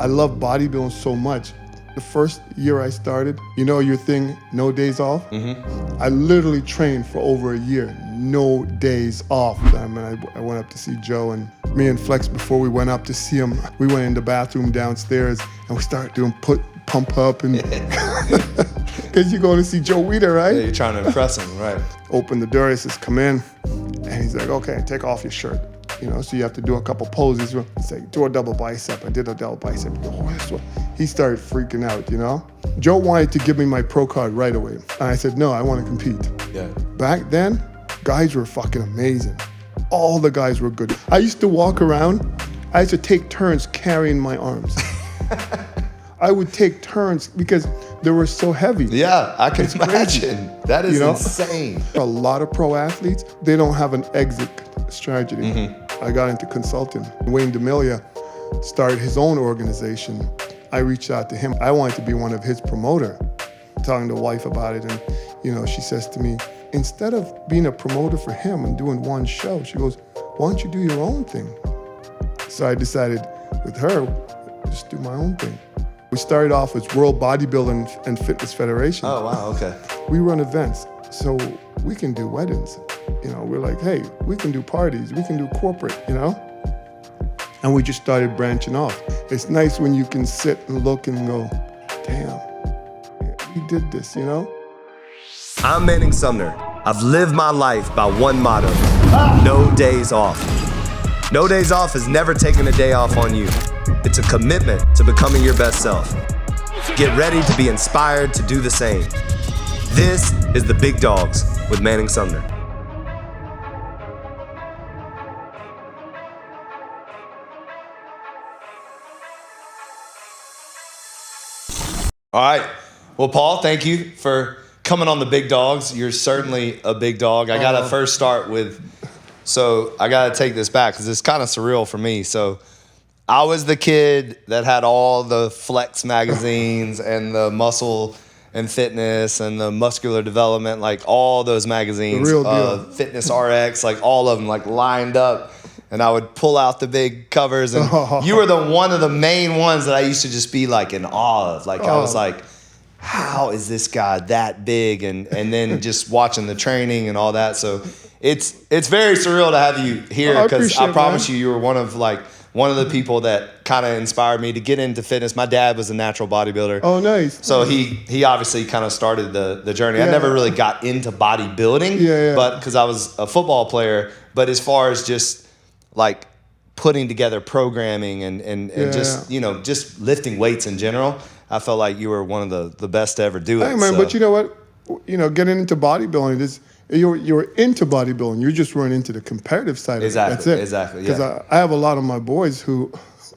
I love bodybuilding so much. The first year I started, you know your thing, no days off? I literally trained for over a year, no days off. I mean, I went up to see Joe, and me and Flex, before we went up to see him, we went in the bathroom downstairs and we started doing pump up, and because you're going to see Joe Weider, right? Yeah, you're trying to impress him, right? Open the door, he says, come in. And he's like, okay, take off your shirt. You know, so you have to do a couple poses. He's like, do a double bicep. I did a double bicep. Oh, that's what. He started freaking out, you know? Joe wanted to give me my pro card right away. And I said, no, I want to compete. Yeah. Back then, guys were fucking amazing. All the guys were good. I used to walk around. I used to take turns carrying my arms. I would take turns because they were so heavy. Yeah, I can imagine. That is insane. A lot of pro athletes, they don't have an exit strategy. I got into consulting. Wayne D'Amelia started his own organization. I reached out to him. I wanted to be one of his promoter. Talking to the wife about it, and you know, she says to me, instead of being a promoter for him and doing one show, she goes, why don't you do your own thing? So I decided with her, just do my own thing. We started off as World Bodybuilding and Fitness Federation. Oh, wow, okay. We run events, so we can do weddings. You know, we're like, hey, we can do parties, we can do corporate, you know? And we just started branching off. It's nice when you can sit and look and go, damn, we did this, you know? I'm Manning Sumner. I've lived my life by one motto, no days off. No days off is never taking a day off on you. It's a commitment to becoming your best self. Get ready to be inspired to do the same. This is the Big Dawgs with Manning Sumner. All right. Well, Paul, thank you for coming on the Big Dawgs. You're certainly a big dog. I got to first start with, so I got to take this back because it's kind of surreal for me. So I was the kid that had all the Flex magazines and the Muscle and Fitness and the Muscular Development, like all those magazines, The real deal. Fitness RX, like all of them, like lined up. And I would pull out the big covers, and you were one of the main ones that I used to just be like in awe of. Like I was like, how is this guy that big? And then just watching the training and all that. So it's very surreal to have you here, because I promise you were one of the people that kind of inspired me to get into fitness. My dad was a natural bodybuilder. Oh, nice. So he obviously kind of started the journey. I never really got into bodybuilding, but because I was a football player. But as far as just like putting together programming and just, you know, just lifting weights in general, I felt like you were one of the best to ever do it. Hey, man, but you know what? You know, getting into bodybuilding, you were into bodybuilding. You just weren't into the competitive side of it. That's it. Exactly. Because I have a lot of my boys who,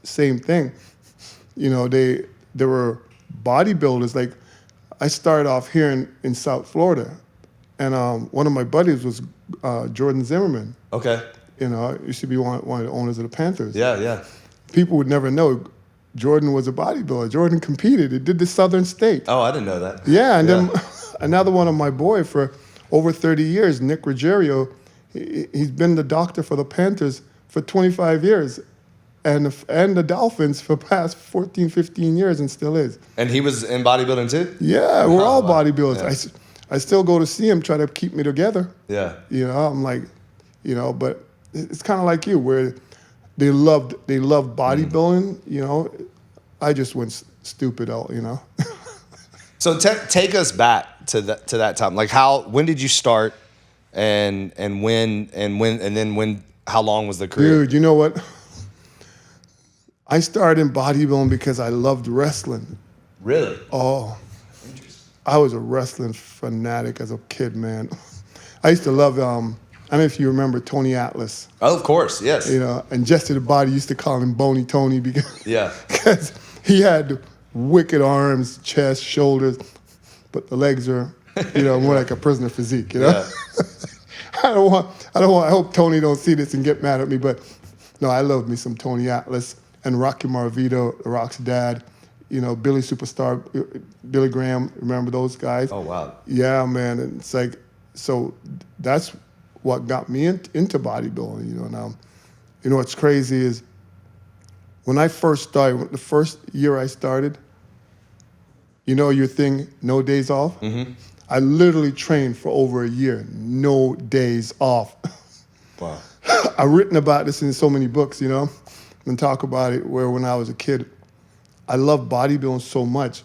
same thing. You know, they were bodybuilders. Like, I started off here in South Florida, and one of my buddies was Jordan Zimmerman. Okay. You know, used to be one of the owners of the Panthers. Yeah. People would never know Jordan was a bodybuilder. Jordan competed. He did the Southern State. Oh, I didn't know that. Yeah, and then another one of my boy for over 30 years, Nick Ruggiero, he's been the doctor for the Panthers for 25 years and the Dolphins for the past 14, 15 years, and still is. And he was in bodybuilding too? Yeah, we're all bodybuilders. Yeah. I still go to see him, try to keep me together. Yeah. You know, I'm like, you know, but it's kind of like you, where they loved bodybuilding, you know. I just went stupid out, you know. So take us back to that time. Like when did you start, and how long was the career? Dude, you know what? I started in bodybuilding because I loved wrestling. Really? Oh, I was a wrestling fanatic as a kid, man. I used to love, I don't know if you remember Tony Atlas. Oh, of course, yes. You know, and Jesse the Body used to call him Bony Tony because he had wicked arms, chest, shoulders, but the legs are, you know, more like a prisoner physique, you know? Yeah. I hope Tony don't see this and get mad at me, but no, I love me some Tony Atlas and Rocky Maravito, The Rock's dad, you know, Billy Superstar, Billy Graham, remember those guys? Oh, wow. Yeah, man, and it's like, so that's what got me into bodybuilding, you know. Now, you know what's crazy is When I first started, the first year I started, you know your thing, no days off? Mm-hmm. I literally trained for over a year, no days off. Wow. I've written about this in so many books, you know, and talk about it where when I was a kid, I loved bodybuilding so much.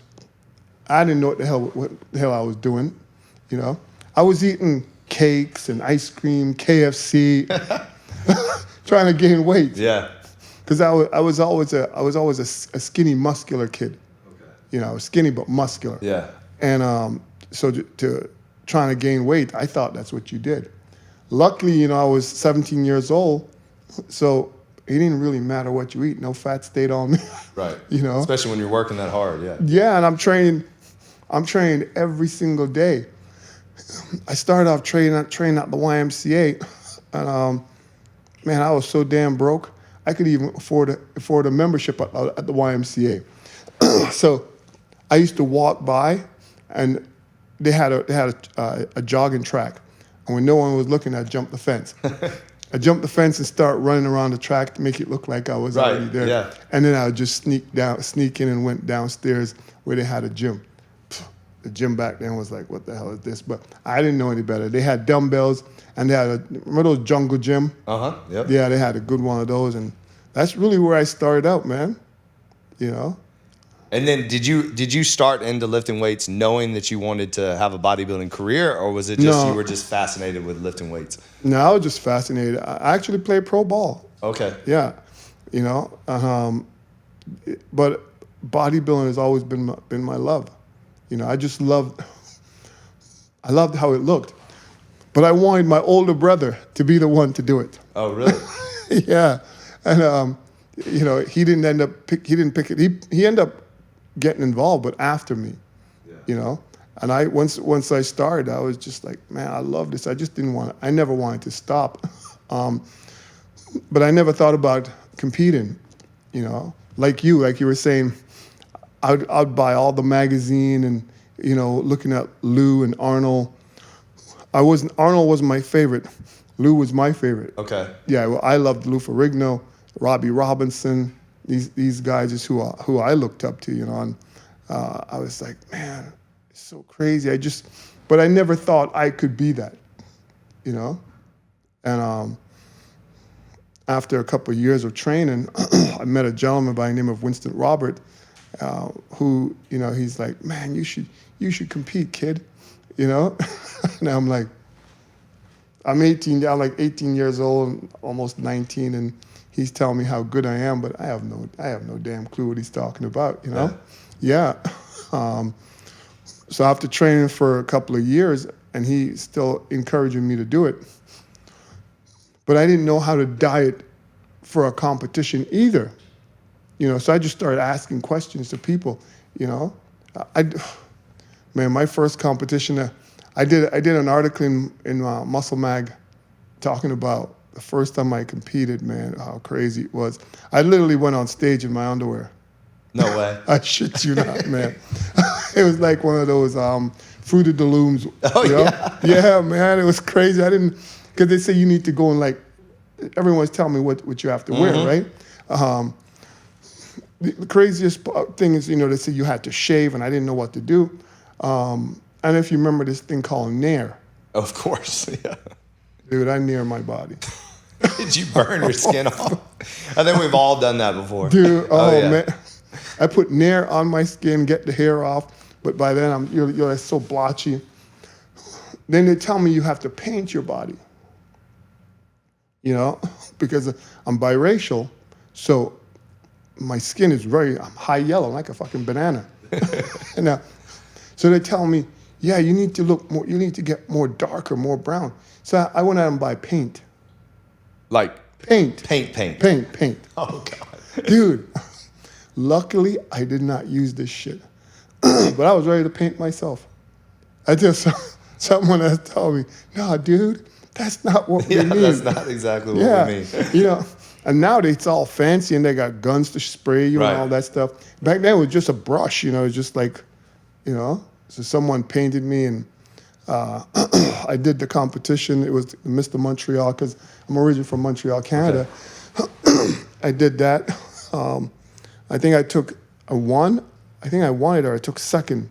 I didn't know what the hell I was doing, you know. I was eating cakes and ice cream, KFC, trying to gain weight. Yeah. Because I was always a skinny, muscular kid. Okay. You know, I was skinny but muscular. Yeah. And so to trying to gain weight, I thought that's what you did. Luckily, you know, I was 17 years old, so it didn't really matter what you eat. No fat stayed on me. Right. You know. Especially when you're working that hard. Yeah. Yeah, and I'm training every single day. I started off training at the YMCA, and man, I was so damn broke. I could even afford a membership at the YMCA. So I used to walk by, and they had a jogging track, and when no one was looking, I'd jump the fence. I jumped the fence and start running around the track to make it look like I was already there. Yeah. And then I would just sneak in and went downstairs where they had a gym. The gym back then was like, what the hell is this? But I didn't know any better. They had dumbbells, and they had remember those jungle gym? Uh-huh, yep. Yeah, they had a good one of those, and that's really where I started out, man, you know? And then did you start into lifting weights knowing that you wanted to have a bodybuilding career, or was it just you were just fascinated with lifting weights? No, I was just fascinated. I actually played pro ball. Okay. Yeah, you know, but bodybuilding has always been my love. You know, I loved how it looked. But I wanted my older brother to be the one to do it. Oh, really? Yeah. And, you know, he didn't pick it. He ended up getting involved, but after me, you know. And once I started, I was just like, man, I love this. I never wanted to stop. But I never thought about competing, you know. Like you were saying, I'd buy all the magazine and, you know, looking at Lou and Arnold. Arnold wasn't my favorite. Lou was my favorite. Okay. Yeah, well, I loved Lou Ferrigno, Robbie Robinson. These guys is who I looked up to, you know. And I was like, man, it's so crazy. But I never thought I could be that, you know. And after a couple of years of training, I met a gentleman by the name of Winston Robert, who, you know, he's like, man, you should compete, kid, you know. And I'm like, I'm 18 years old, almost 19, and he's telling me how good I am, but I have no damn clue what he's talking about, you know. Yeah. So after training for a couple of years, and he's still encouraging me to do it, but I didn't know how to diet for a competition either. You know, so I just started asking questions to people, you know. Man, my first competition, I did an article in Muscle Mag talking about the first time I competed, man, how crazy it was. I literally went on stage in my underwear. No way. I shit you not, man. It was like one of those Fruit of the Looms. Oh, you know? yeah. Yeah, man, it was crazy. Because they say you need to go and like, everyone's telling me what you have to wear, right? The craziest thing is, you know, they say you had to shave, and I didn't know what to do. And if you remember this thing called Nair. Of course, yeah. Dude, I Nair my body. Did you burn your skin off? I think we've all done that before. Dude, yeah. Man. I put Nair on my skin, get the hair off, but by then you're so blotchy. Then they tell me you have to paint your body. You know, because I'm biracial, so my skin is I'm high yellow, like a fucking banana. So they tell me, yeah, you need to get more darker, more brown. So I went out and buy paint. Like paint. Paint. Oh God. Dude, luckily I did not use this shit. But I was ready to paint myself. Someone has told me, no, dude, that's not what we need. That's not exactly what we mean. You know, and nowadays it's all fancy and they got guns to spray you and all that stuff. Back then it was just a brush, you know, it was just like, you know, so someone painted me and I did the competition. It was Mr. Montreal because I'm originally from Montreal, Canada. Okay. I did that. I think I won it or I took second,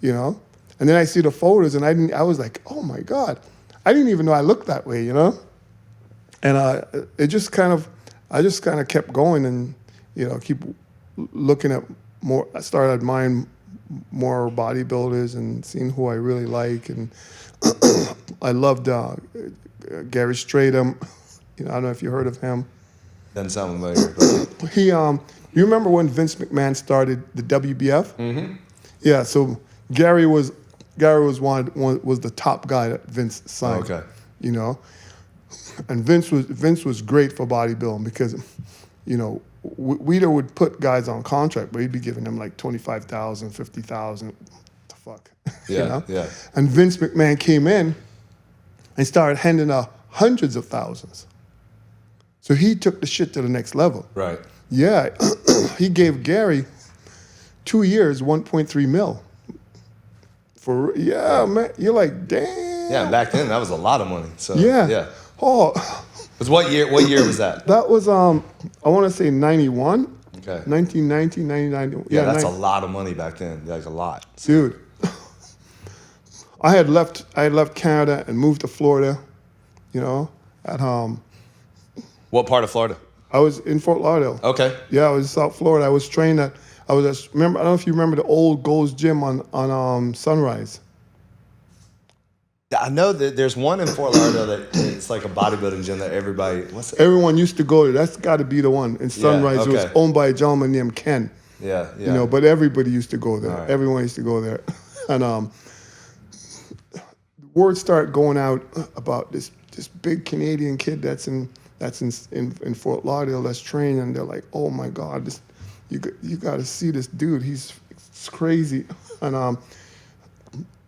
you know? And then I see the photos and I was like, oh my God, I didn't even know I looked that way, you know? And I just kind of kept going and, you know, keep looking at more. I started admiring more bodybuilders and seeing who I really like. And I loved Gary Stratham. You know, I don't know if you heard of him. Doesn't sound familiar. But. He, you remember when Vince McMahon started the WBF? Mm-hmm. Yeah. So Gary was the top guy that Vince signed. Okay. You know, and Vince was great for bodybuilding because, you know, Weeder would put guys on contract, but he'd be giving them like 25,000, 50,000. What the fuck? Yeah, you know? yeah. And Vince McMahon came in and started handing out hundreds of thousands. So he took the shit to the next level. Right. Yeah, he gave Gary 2 years, 1.3 mil. Man, you're like, damn. Yeah, back then that was a lot of money. So yeah. Oh. Was what year was that? That was I want to say 91. Okay. 1990, 99. Yeah, that's a lot of money back then. Like a lot. Dude. I had left Canada and moved to Florida, you know, at What part of Florida? I was in Fort Lauderdale. Okay. Yeah, I was in South Florida. I was trained at I don't know if you remember the old Gold's Gym on Sunrise. I know that there's one in Fort Lauderdale that it's like a bodybuilding gym that everybody. What's it? Everyone used to go there. That's got to be the one in Sunrise. Yeah, okay. It was owned by a gentleman named Ken. Yeah. You know, but everybody used to go there. Right. Everyone used to go there, and word started going out about this big Canadian kid that's in Fort Lauderdale that's trained, and they're like, oh my God, you got to see this dude. He's crazy, and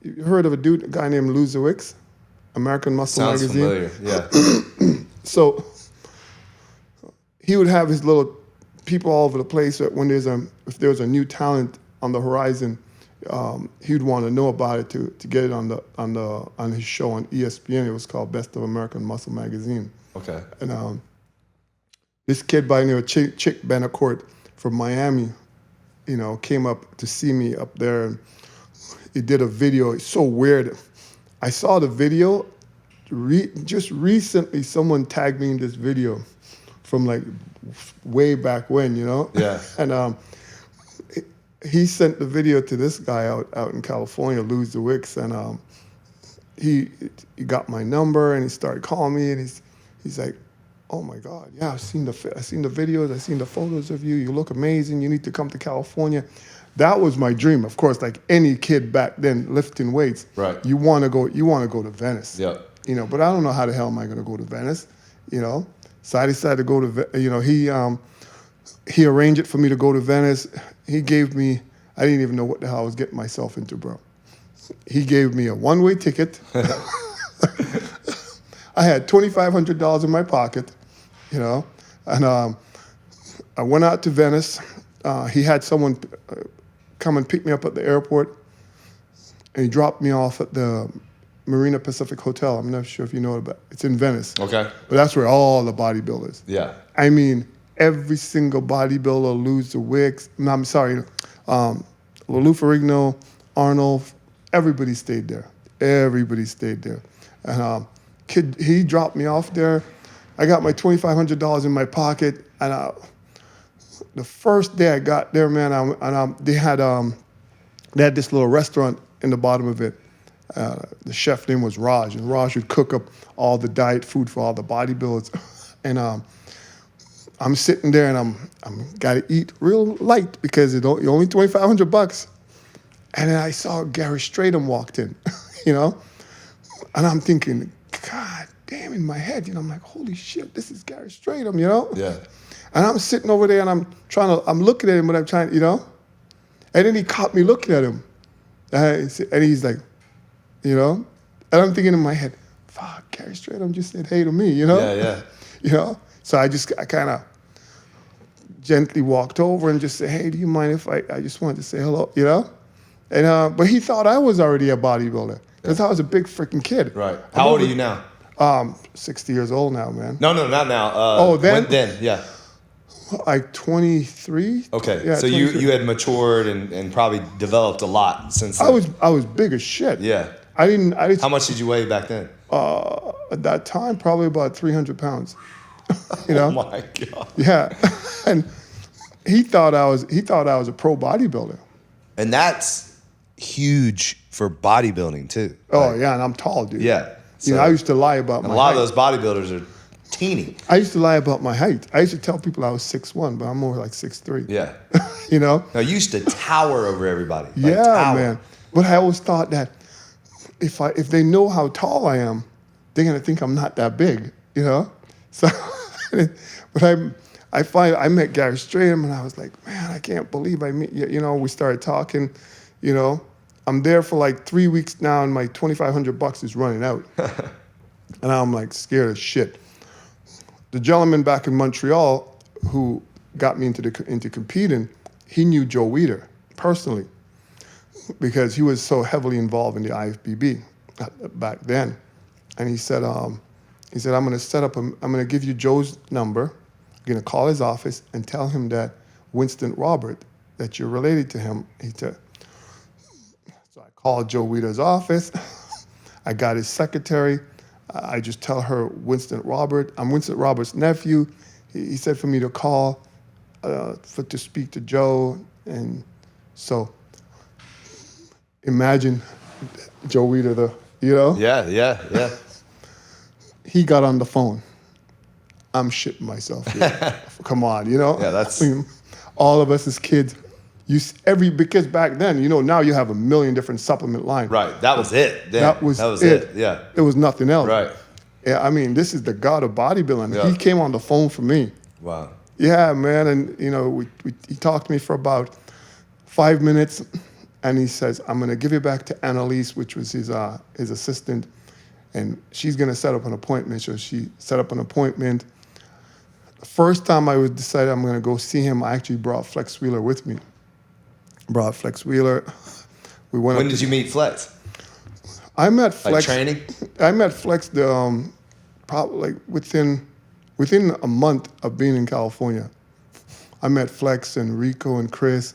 you heard of a guy named Lou Zwick's, American Muscle Sounds Magazine? familiar, yeah. So he would have his little people all over the place. That when if there was a new talent on the horizon, he'd want to know about it to get it on his show on ESPN. It was called Best of American Muscle Magazine. Okay. And this kid by the name of Chick Benacourt from Miami, you know, came up to see me up there. And he did a video. It's so weird. I saw the video. Just recently, someone tagged me in this video from like way back when, you know? Yeah. And he sent the video to this guy out in California, Lou Zwick's, and he got my number and he started calling me, and he's like, oh my God, yeah, I've seen the videos, I've seen the photos of you. You look amazing. You need to come to California. That was my dream, of course. Like any kid back then, lifting weights. Right. You want to go to Venice. Yeah. You know, but I don't know how the hell am I going to go to Venice. You know, so I decided to go to. You know, he arranged it for me to go to Venice. He gave me. I didn't even know what the hell I was getting myself into, bro. He gave me a one-way ticket. I had $2,500 in my pocket, you know, and I went out to Venice. He had someone come and pick me up at the airport, and he dropped me off at the Marina Pacific Hotel. I'm not sure if you know about it. It's in Venice. Okay. But that's where all the bodybuilders. Yeah. I mean, every single bodybuilder, Lou Zwick, Lou Ferrigno, Arnold, everybody stayed there. Everybody stayed there. And he dropped me off there. I got my $2,500 in my pocket, and the first day I got there, man, they had this little restaurant in the bottom of it. The chef name was Raj, and Raj would cook up all the diet food for all the bodybuilders. And I'm sitting there, and I'm gotta eat real light because it's only $2,500. And then I saw Gary Stratham walked in, you know, and I'm thinking, God damn, in my head, you know, I'm like, holy shit, this is Gary Stratham, you know? Yeah. And I'm sitting over there, and I'm looking at him, but I'm trying, you know? And then he caught me looking at him. And he's like, you know? And I'm thinking in my head, fuck, Gary Stratham just said hey to me, you know? Yeah. You know? So I kind of gently walked over and just said, hey, do you mind if I just wanted to say hello, you know? And but he thought I was already a bodybuilder because I was a big freaking kid. Right. How old are you now? 60 years old now, man. No, not now. Then? Then, yeah. Like 23. Okay, Yeah, so 23. you had matured and probably developed a lot since then. I was big as shit. Yeah. How much did you weigh back then? At that time, probably about 300 pounds. You know? Oh my God. Yeah. And he thought I was a pro bodybuilder. And that's huge for bodybuilding too. Oh Like, yeah, and I'm tall, dude. yeah. You know, I used to lie about my a lot height. of those bodybuilders are teeny. I used to lie about my height. I used to tell people I was 6'1", but I'm more like 6'3". Yeah. You know? No, you used to tower over everybody. Like, Yeah, tower. man. But I always thought that if they know how tall I am, they're gonna think I'm not that big, you know? So, but I met Gary Stratham and I was like, man, I can't believe I meet you. You know, we started talking, you know. I'm there for like 3 weeks now and my $2,500 is running out. And I'm like scared as shit. The gentleman back in Montreal who got me into competing, he knew Joe Weider personally because he was so heavily involved in the IFBB back then. And he said, I'm gonna give you Joe's number. You're gonna call his office and tell him that Winston Robert, that you're related to him. So I called Joe Weider's office. I got his secretary. I just tell her Winston Robert. I'm Winston Robert's nephew. He said for me to call to speak to Joe. And so imagine Joe Weider, you know? Yeah. He got on the phone. I'm shitting myself here. Come on, you know? Yeah, that's... I mean, all of us as kids, because back then, you know, now you have a million different supplement lines. Right, that was it. Then. That was it. Yeah. There was nothing else. Right. Yeah, I mean, this is the god of bodybuilding. Yeah. He came on the phone for me. Wow. Yeah, man, and you know, he talked to me for about 5 minutes, and he says, "I'm gonna give you back to Annalise," which was his assistant, and she's gonna set up an appointment. So she set up an appointment. The first time I decided I'm gonna go see him, I actually brought Flex Wheeler with me. Brought Flex Wheeler. We went. When did you meet Flex? I met Flex. Like training? I met Flex probably like within a month of being in California. I met Flex and Rico and Chris,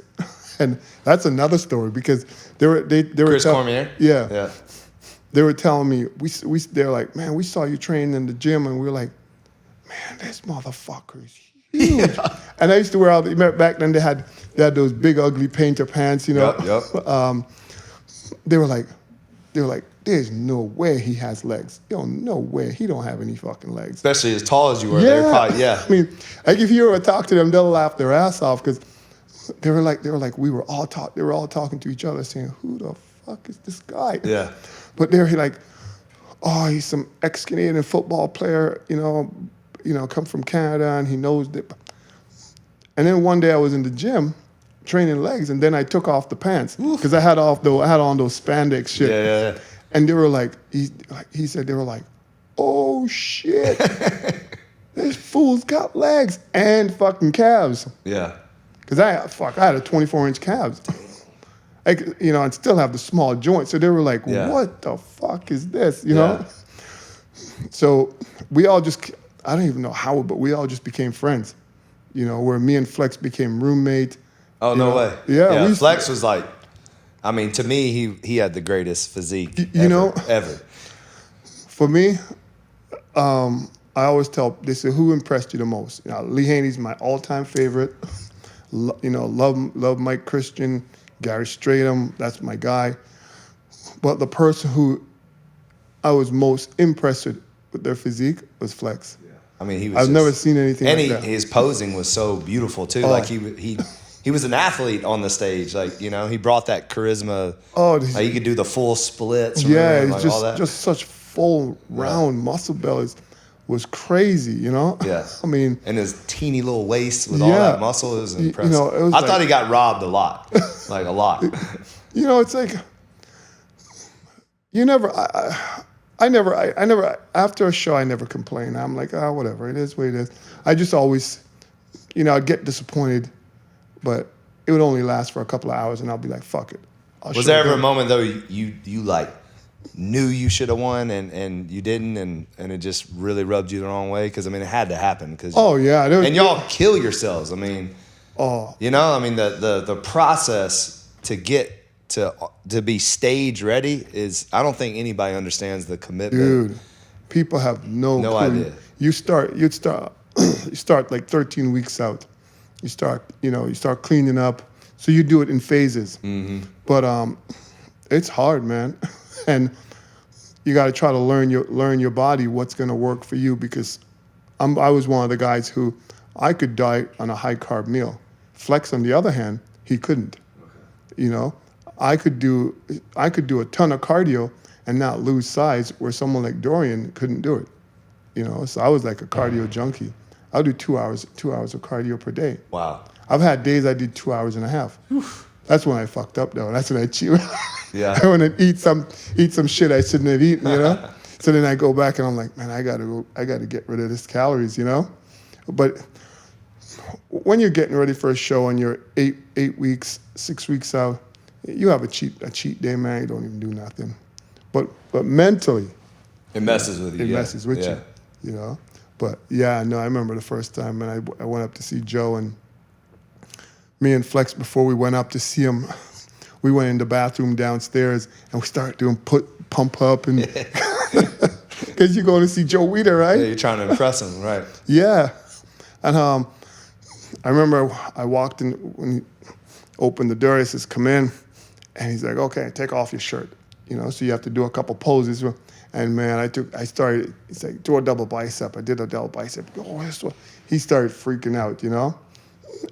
and that's another story because they were Chris Cormier? Yeah. They were telling me they're like, man, we saw you training in the gym, and we were like, man, this motherfucker is huge. Yeah. And I used to wear all back then they had those big ugly painter pants, you know. Yep. They were like, there's no way he has legs. Yo, no way. He don't have any fucking legs. Especially as tall as you were. Yeah. They were probably, yeah. I mean, like if you ever talk to them, they'll laugh their ass off because they were like, we were all talking to each other saying, who the fuck is this guy? Yeah. But they're like, oh, he's some ex-Canadian football player, you know, come from Canada and he knows that. And then one day I was in the gym training legs, and then I took off the pants because I had on those spandex shit. Yeah. And they were like, he said, they were like, oh shit, this fool's got legs and fucking calves. Yeah. Because I had a 24-inch calves. You know, and still have the small joints. So they were like, what the fuck is this? You know? So we all just, I don't even know how, but we all just became friends. You know, where me and Flex became roommate. Oh, no way. Yeah. Flex was like, I mean, to me, he had the greatest physique ever. For me, I always tell, they say, who impressed you the most? You know, Lee Haney's my all-time favorite. You know, love Mike Christian, Gary Stratham, that's my guy. But the person who I was most impressed with their physique was Flex. Yeah. I mean, I've never seen anything like that. His posing was so beautiful too. Like he was an athlete on the stage. Like, you know, he brought that charisma. Like he could do the full splits. Yeah, like all that. just such full round muscle bellies was crazy, you know? Yeah. I mean, and his teeny little waist with all that muscle is impressive. You know, I thought he got robbed a lot. Like a lot. You know, it's like you never I never after a show I never complain. I'm like, whatever, it is what it is. I just always, you know, I'd get disappointed, but it would only last for a couple of hours and I'll be like, fuck it. Was there ever a moment though you like knew you should have won and you didn't, and it just really rubbed you the wrong way? Because I mean, it had to happen. Cause and y'all kill yourselves. I mean, you know, I mean the process to get to be stage ready is, I don't think anybody understands the commitment. Dude, people have no clue. Idea. You start you start like 13 weeks out. You start cleaning up. So you do it in phases. Mm-hmm. But it's hard, man. And you got to try to learn your body, what's going to work for you, because I was one of the guys who I could diet on a high carb meal. Flex, on the other hand, he couldn't. Okay. You know, I could do a ton of cardio and not lose size, where someone like Dorian couldn't do it. You know, so I was like a cardio junkie. I'll do 2 hours of cardio per day. Wow. I've had days I did 2 hours and a half. Oof. That's when I fucked up, though. That's when I cheat. Yeah. I want to eat some shit I shouldn't have eaten, you know. So then I go back and I'm like, man, I gotta get rid of this calories, you know. But when you're getting ready for a show and you're 8 weeks, 6 weeks out, you have a cheat day, man. You don't even do nothing. But mentally, it messes with you. It messes with you, you know. But yeah, no, I remember the first time, and I went up to see Joe, and me and Flex, before we went up to see him, we went in the bathroom downstairs and we started doing pump up, and because you're going to see Joe Weider, right? Yeah, you're trying to impress him, right? Yeah, and I remember I walked in when he opened the door. He says, "Come in," and he's like, "Okay, take off your shirt," you know. So you have to do a couple poses. And man, I started, he's like, do a double bicep. I did a double bicep. Oh, this one. He started freaking out, you know?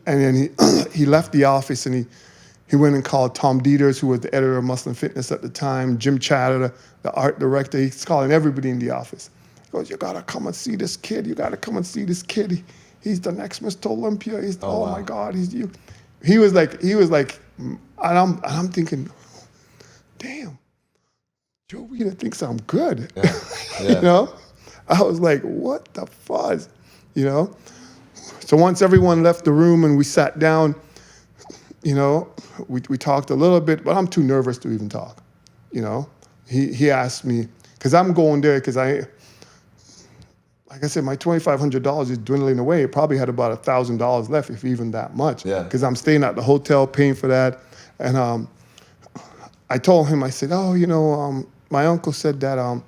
And then he left the office, and he went and called Tom Dieters, who was the editor of Muscle and Fitness at the time, Jim Chatter, the art director. He's calling everybody in the office. He goes, you gotta come and see this kid. You gotta come and see this kid. He's the next Mr. Olympia. Wow. My God, he's you. He was like, and I'm thinking, damn. Joe Weider thinks I'm good. Yeah. Yeah. You know? I was like, what the fuzz? You know? So once everyone left the room and we sat down, you know, we talked a little bit, but I'm too nervous to even talk. You know? He asked me, because I'm going there because like I said, my $2,500 is dwindling away. It probably had about $1,000 left, if even that much. Yeah. Because I'm staying at the hotel, paying for that. And I told him, I said, oh, you know, my uncle said that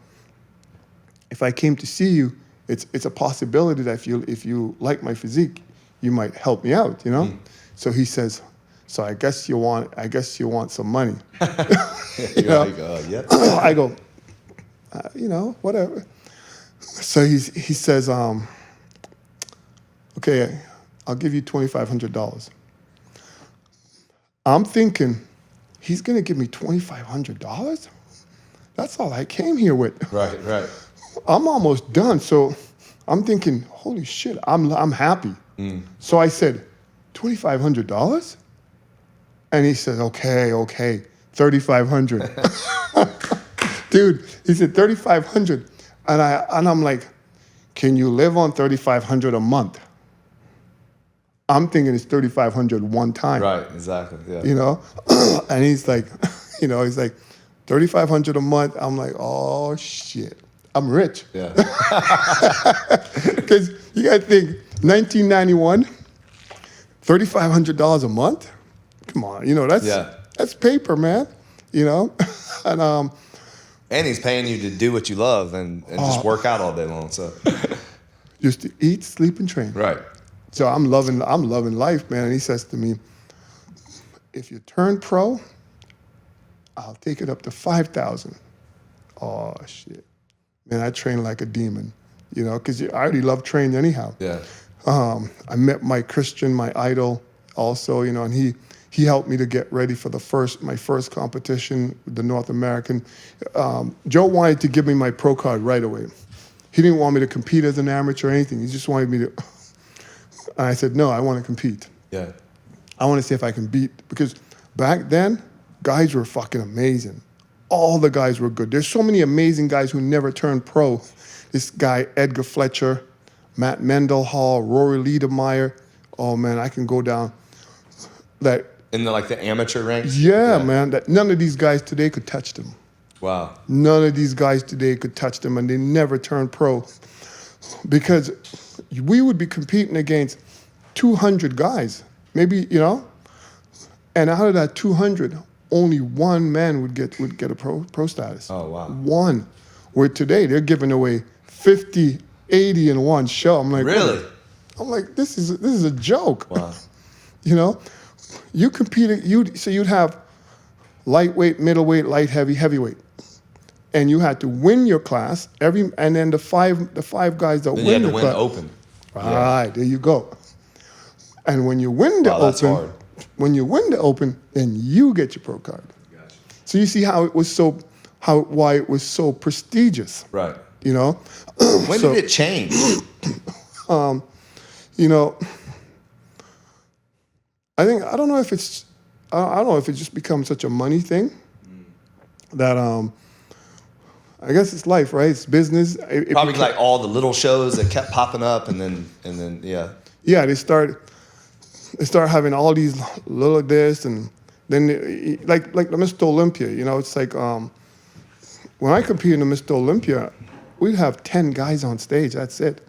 if I came to see you, it's a possibility that if you like my physique, you might help me out, you know? Mm. So he says, so I guess you want some money. You know? Like, yeah. I go, you know, whatever. So he says, okay, I'll give you $2,500. I'm thinking, he's gonna give me $2,500? That's all I came here with. Right. I'm almost done, so I'm thinking, holy shit, I'm happy. Mm. So I said, $2,500? And he said, okay, $3,500. Dude, he said $3,500, and I'm like, can you live on $3,500 a month? I'm thinking it's $3,500 one time. Right, exactly. Yeah. You know, and he's like, $3,500 a month. I'm like, oh shit, I'm rich. Yeah. Because you gotta think, 1991, $3,500 a month. Come on, you know that's paper, man. You know, and he's paying you to do what you love and just work out all day long. So just to eat, sleep, and train. Right. So I'm loving life, man. And he says to me, if you turn pro, I'll take it up to 5,000. Oh shit, man! I train like a demon, you know, because I already love training anyhow. Yeah. I met Mike Christian, my idol, also, you know, and he helped me to get ready for my first competition, the North American. Joe wanted to give me my pro card right away. He didn't want me to compete as an amateur or anything. He just wanted me to. And I said, no, I want to compete. Yeah. I want to see if I can beat, because back then, guys were fucking amazing. All the guys were good. There's so many amazing guys who never turned pro. This guy, Edgar Fletcher, Matt Mendenhall, Rory Liedermeyer. Oh man, I can go down. That in the amateur ranks? Yeah, man. That none of these guys today could touch them. Wow. None of these guys today could touch them, and they never turned pro because we would be competing against 200 guys, maybe, you know, and out of that 200, only one man would get a pro status. Oh, wow. One. Where today they're giving away 50, 80 in one show. I'm like, really? I'm like, this is a joke. Wow. You know, you competed. You'd have lightweight, middleweight, light, heavy, heavyweight, and you had to win your class and then the five guys that then win you had to the win class. the open. Right, there you go. And when you win the that's open, hard. when you win the open, then you get your pro card. Gotcha. So you see how it was why it was so prestigious. Right. You know. When did it change? You know, I don't know if it's just become such a money thing that I guess it's life, right? It's business. Probably like all the little shows that kept popping up, and then yeah. Yeah, they start having all these little this, and then like the Mr. Olympia. You know, it's like when I competed in the Mr. Olympia, we'd have 10 guys on stage. That's it.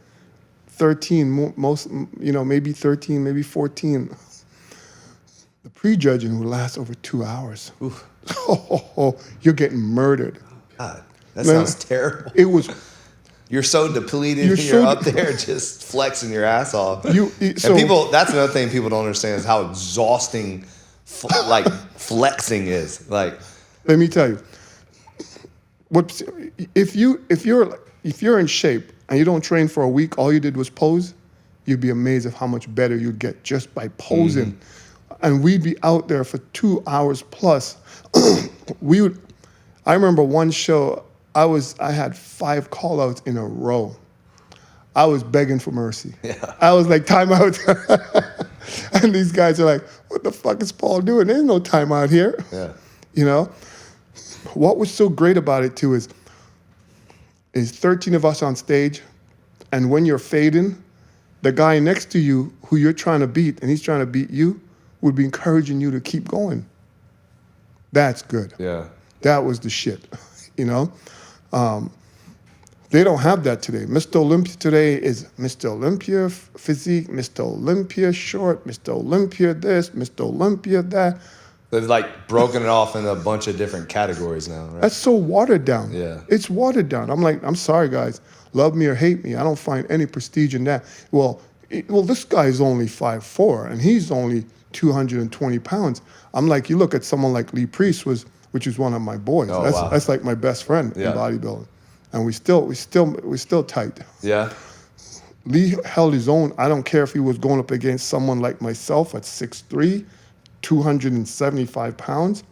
13, most, you know, maybe 13, maybe 14. The prejudging would last over 2 hours. Oof. Oh, you're getting murdered. God, that sounds terrible. It was. You're so depleted. You're up there just flexing your ass off. And people. That's another thing people don't understand is how exhausting, like flexing is. Like, let me tell you. If you're in shape and you don't train for a week, all you did was pose, you'd be amazed at how much better you'd get just by posing. And we'd be out there for 2 hours plus. I remember one show, I had 5 call-outs in a row. I was begging for mercy. Yeah. I was like, time out. And these guys are like, what the fuck is Paul doing? There's no time out here. Yeah. You know? What was so great about it too is 13 of us on stage, and when you're fading, the guy next to you who you're trying to beat and he's trying to beat you would be encouraging you to keep going. That's good. Yeah. That was the shit, you know? They don't have that today. Mr. Olympia today is Mr. Olympia physique, Mr. Olympia short, Mr. Olympia this, Mr. Olympia that. They've like broken it off in a bunch of different categories now, right? That's so watered down. Yeah. It's watered down. I'm like, I'm sorry, guys. Love me or hate me. I don't find any prestige in that. Well, this guy's only 5'4", and he's only 220 pounds. I'm like, you look at someone like Lee Priest, which is one of my boys. Oh, wow. That's like my best friend in bodybuilding. And we still tight. Yeah. Lee held his own. I don't care if he was going up against someone like myself at 6'3", 275 pounds.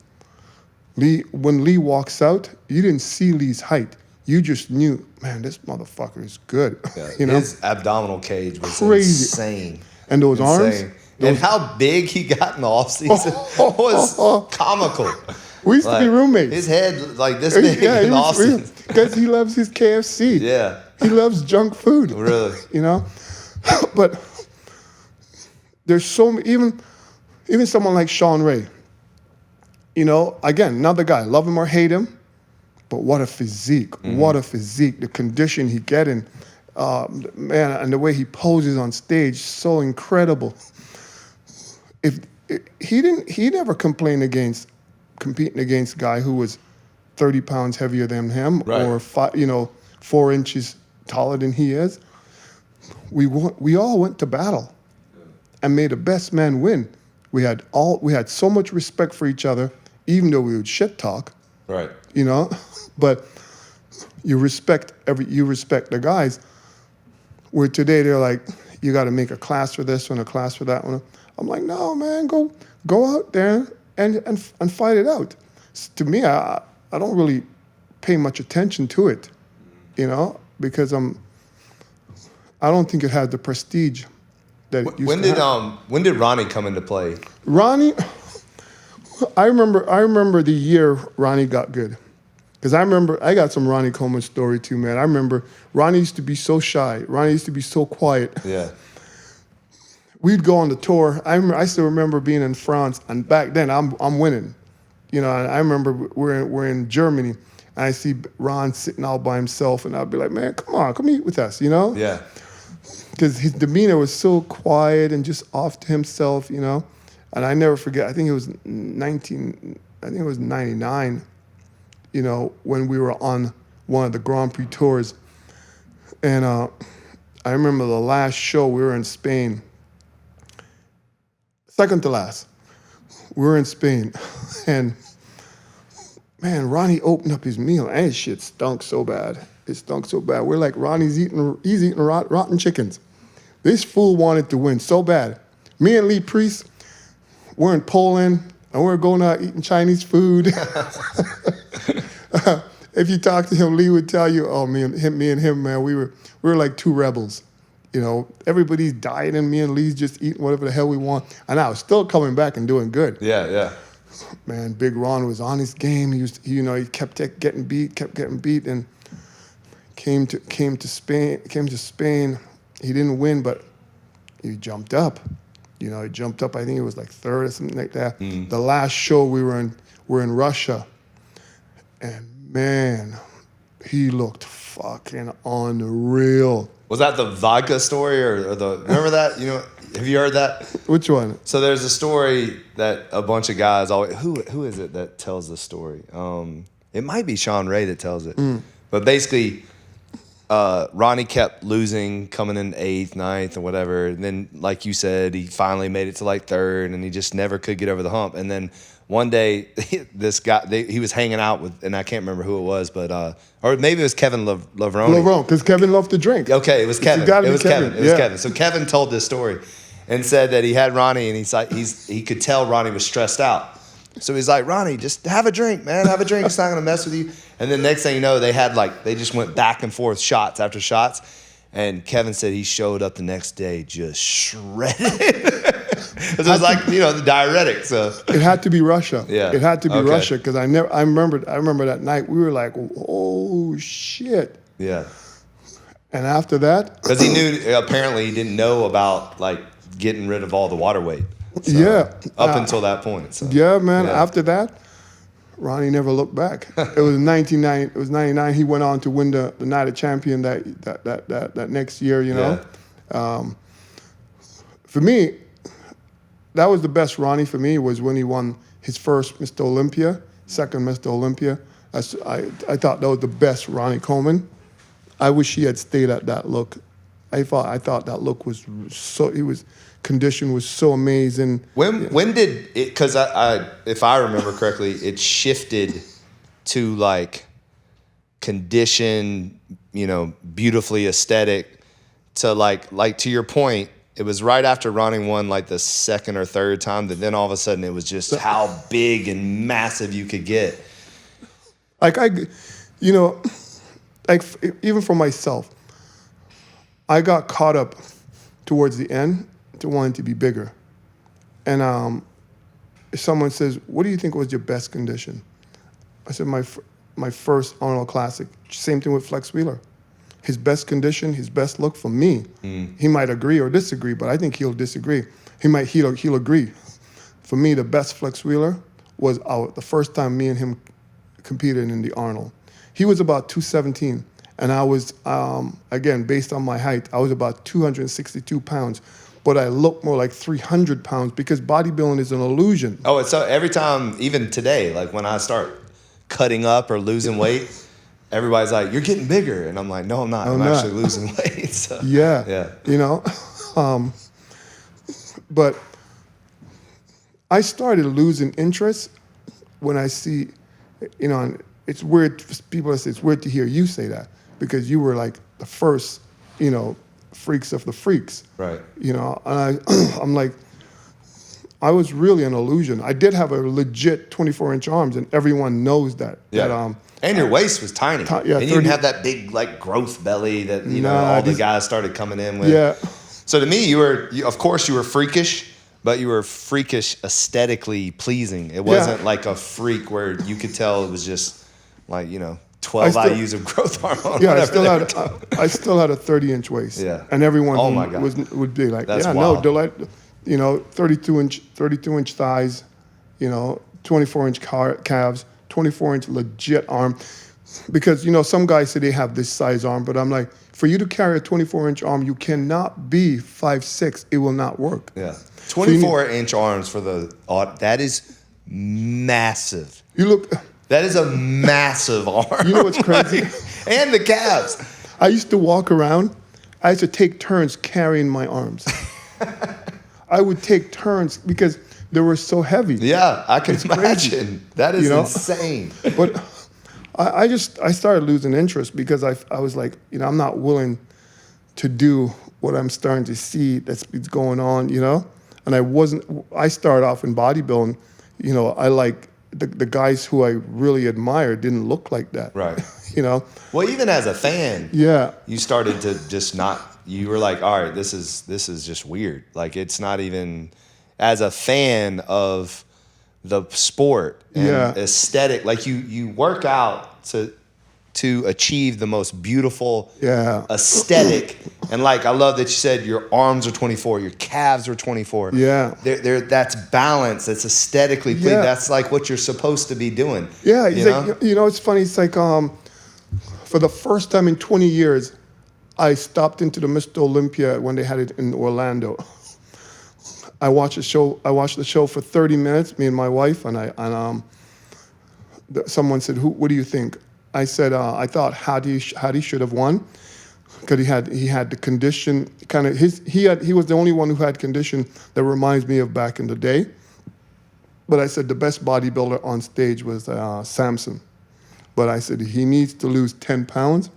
When Lee walks out, you didn't see Lee's height. You just knew, man, this motherfucker is good. Yeah. You know? His abdominal cage was crazy. Insane. And those arms. And how big he got in the offseason was comical. We used to be roommates. His head like this big in Austin. Because he loves his KFC. Yeah. He loves junk food. Really? You know? But there's so many, even someone like Sean Ray. You know, again, another guy, love him or hate him, but what a physique. What a physique. The condition he get in, man, and the way he poses on stage, so incredible. He never complained against competing against a guy who was 30 pounds heavier than him, right, or 4 inches taller than he is. We all went to battle and made the best man win. We had so much respect for each other, even though we would shit talk. Right. You know, but you respect the guys. Where today they're like, you got to make a class for this one, a class for that one. I'm like, no, man, go out there and fight it out. To me, I don't really pay much attention to it, you know, because I don't think it has the prestige that it used to have. When did Ronnie come into play? Ronnie, I remember the year Ronnie got good. Because I got some Ronnie Coleman story too, man. I remember Ronnie used to be so shy. Ronnie used to be so quiet. Yeah. We'd go on the tour. I still remember being in France, and back then I'm winning. You know, I remember we're in Germany, And I see Ron sitting out by himself, and I'd be like, man, come eat with us, you know? Yeah. Because his demeanor was so quiet and just off to himself, you know? And I never forget, I think it was 99, you know, when we were on one of the Grand Prix tours. And I remember the last show, we were in Spain. Second to last. We were in Spain. And man, Ronnie opened up his meal and his shit stunk so bad. It stunk so bad. We're like, he's eating rotten chickens. This fool wanted to win so bad. Me and Lee Priest, we're in Poland and we're going out eating Chinese food. If you talk to him, Lee would tell you, oh, me and him, man, we were like two rebels. You know, everybody's dieting, me and Lee's just eating whatever the hell we want. And I was still coming back and doing good. Yeah. Man, Big Ron was on his game. He kept getting beat, and came to Spain. He didn't win, but he jumped up. You know, he jumped up. I think it was like third or something like that. Mm. The last show we were in Russia, and man, he looked fucking unreal. Was that the vodka story or the? Remember that? You know, have you heard that? Which one? So there's a story that a bunch of guys always. Who is it that tells the story? It might be Sean Ray that tells it. Mm. But basically, Ronnie kept losing, coming in 8th, 9th, or whatever. And then, like you said, he finally made it to like 3rd, and he just never could get over the hump. And then one day, this guy, he was hanging out with, and I can't remember who it was, but or maybe it was Kevin Lavroni. Lavroni, because Kevin loved to drink. Okay, it was Kevin. It was Kevin. So Kevin told this story and said that he had Ronnie, and he could tell Ronnie was stressed out. So he's like, Ronnie, just have a drink, man. Have a drink. It's not gonna mess with you. And then next thing you know, they just went back and forth, shots after shots. And Kevin said he showed up the next day just shredded. It was like, you know, the diuretic. So it had to be Russia. Yeah, it had to be Russia, because I remember that night we were like, oh shit. Yeah. And after that, because he knew, apparently he didn't know about like getting rid of all the water weight. So, yeah. Up until that point. So. Yeah, man. Yeah. After that, Ronnie never looked back. It was 99. He went on to win the Night of Champion that next year, you know. Yeah. For me, that was the best Ronnie for me, was when he won his first Mr. Olympia, second Mr. Olympia. I thought that was the best Ronnie Coleman. I wish he had stayed at that look. I thought that look was so, condition was so amazing. When did it, because I if I remember correctly, it shifted to like condition, you know, beautifully aesthetic, to like to your point, it was right after Ronnie won like the second or third time that then all of a sudden it was just how big and massive you could get. Like even for myself, I got caught up towards the end to wanting to be bigger. And if someone says, what do you think was your best condition? I said, my first Arnold Classic. Same thing with Flex Wheeler. His best condition, his best look for me. He might agree or disagree, but I think he'll disagree. He'll agree. For me, the best Flex Wheeler was the first time me and him competed in the Arnold. He was about 217. And I was, again, based on my height, I was about 262 pounds. But I look more like 300 pounds because bodybuilding is an illusion. Oh, it's so every time, even today, like when I start cutting up or losing weight, everybody's like, you're getting bigger. And I'm like, no, I'm not. I'm actually losing weight. So, yeah. You know? But I started losing interest when I see, you know, it's weird, people say it's weird to hear you say that, because you were like the first, you know, freaks of the freaks. Right. You know, and I'm like, I was really an illusion. I did have a legit 24-inch arms, and everyone knows that. Yeah. And your waist was tiny. And you didn't have that big, like, growth belly that, you know, all the guys started coming in with. Yeah. So to me, of course, you were freakish, but you were freakish aesthetically pleasing. It wasn't like a freak where you could tell it was just like, you know, 12 IUs of growth hormone. Yeah, I still had a 30-inch waist. Yeah. And everyone would be like, that's yeah, wild. no, Dillett, you know, 32-inch thighs, you know, 24-inch calves, 24-inch legit arm. Because, you know, some guys say they have this size arm, but I'm like, for you to carry a 24-inch arm, you cannot be 5'6". It will not work. Yeah. 24-inch arms for that is massive. That is a massive arm. You know what's crazy? And the calves. I used to walk around. I used to take turns carrying my arms. I would take turns because they were so heavy. Yeah, I can imagine. That is insane. But I started losing interest because I was like, you know, I'm not willing to do what I'm starting to see that's going on, you know? And I started off in bodybuilding, you know, I like the guys who I really admired didn't look like that. Right. You know? Well, even as a fan, you started to just you were like, all right, this is just weird. Like, it's not even, as a fan of the sport and aesthetic, like you work out to achieve the most beautiful aesthetic. And like, I love that you said your arms are 24, your calves are 24. Yeah. That's balance. That's aesthetically pleasing. Yeah. That's like what you're supposed to be doing. Yeah. You know, it's funny. It's like, for the first time in 20 years, I stopped into the Mr. Olympia when they had it in Orlando. I watched the show for 30 minutes, me and my wife, and someone said, what do you think? I said, I thought Hadi should have won because he had the condition, he was the only one who had condition that reminds me of back in the day. But I said the best bodybuilder on stage was Samson. But I said he needs to lose 10 pounds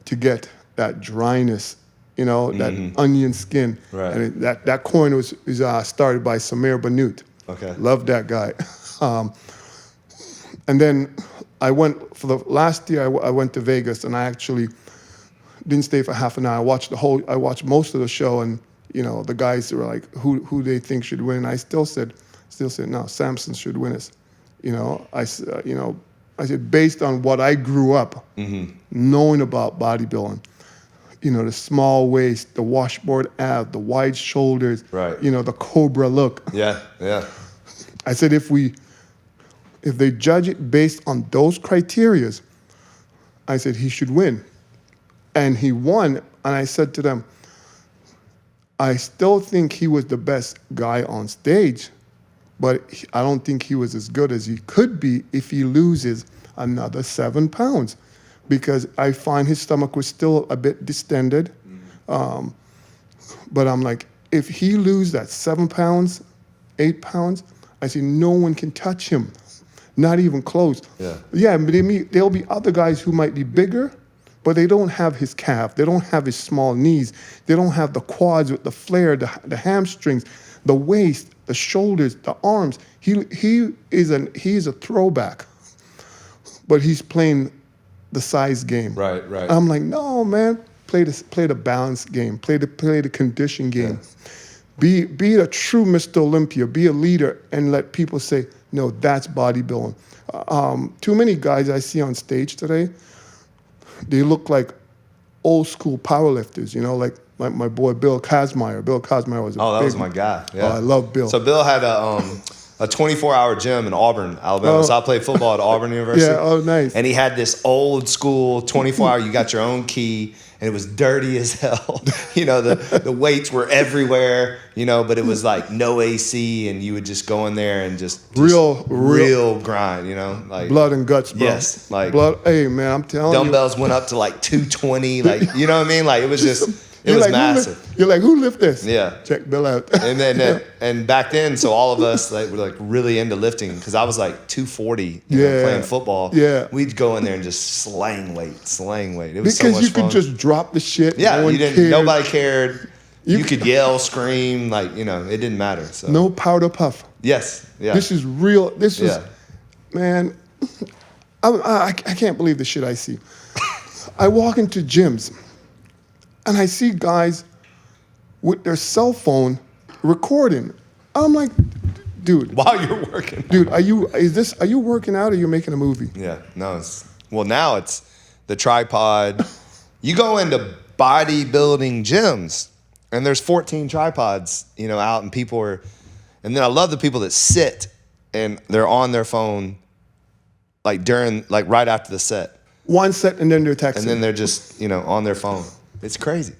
to get that dryness, you know, that onion skin. Right. And that corner was started by Samir Banut. Okay. Loved that guy. And then I went, for the last year, I went to Vegas, and I actually didn't stay for half an hour. I watched most of the show, and, you know, the guys were like, who they think should win. I still said, no, Samson should win us. You know, I said, based on what I grew up knowing about bodybuilding, you know, the small waist, the washboard ab, the wide shoulders, you know, the cobra look. Yeah. I said, if they judge it based on those criterias, I said he should win. And he won, and I said to them, I still think he was the best guy on stage, but I don't think he was as good as he could be if he loses another 7 pounds, because I find his stomach was still a bit distended. But I'm like, if he loses that 7 pounds, 8 pounds, I say no one can touch him, not even close. Yeah, but there'll be other guys who might be bigger, but they don't have his calf, they don't have his small knees, they don't have the quads with the flare, the hamstrings, the waist, the shoulders, the arms. He is a throwback, but he's playing the size game. Right. I'm like, no, man, play the balance game, play the condition game. Yeah. Be a true Mr. Olympia, be a leader, and let people say, no, that's bodybuilding. Too many guys I see on stage today, they look like old school powerlifters, you know, like my boy Bill Kazmaier. Bill Kazmaier was that was my guy. Yeah. Oh, I love Bill. So Bill had a 24-hour gym in Auburn, Alabama. So I played football at Auburn University. Yeah, oh, nice. And he had this old school 24-hour, you got your own key, and it was dirty as hell. You know, the weights were everywhere, you know, but it was like no AC, and you would just go in there and just real grind, you know, like blood and guts, bro. Yes, like blood. Hey, man, I'm telling you, dumbbells went up to like 220, like, you know what I mean? Like, it was just. It was massive. You're like, who lift this? Yeah. Check Bill out. And then, and back then, so all of us were like really into lifting, because I was like 240 playing football. Yeah. We'd go in there and just slang weight. It was so much fun. Because you could just drop the shit. Yeah, nobody cared. You could yell, scream, like, you know, it didn't matter. So. No powder puff. Yes. Yeah. This is real. This is, man, I can't believe the shit I see. I walk into gyms, and I see guys with their cell phone recording. I'm like, dude. While you're working. Dude, are you working out, or are you making a movie? Yeah, no. Now it's the tripod. You go into bodybuilding gyms, and there's 14 tripods, you know, out, and people are, and then I love the people that sit and they're on their phone, like right after the set. One set, and then they're texting. And then they're just, on their phone. It's crazy.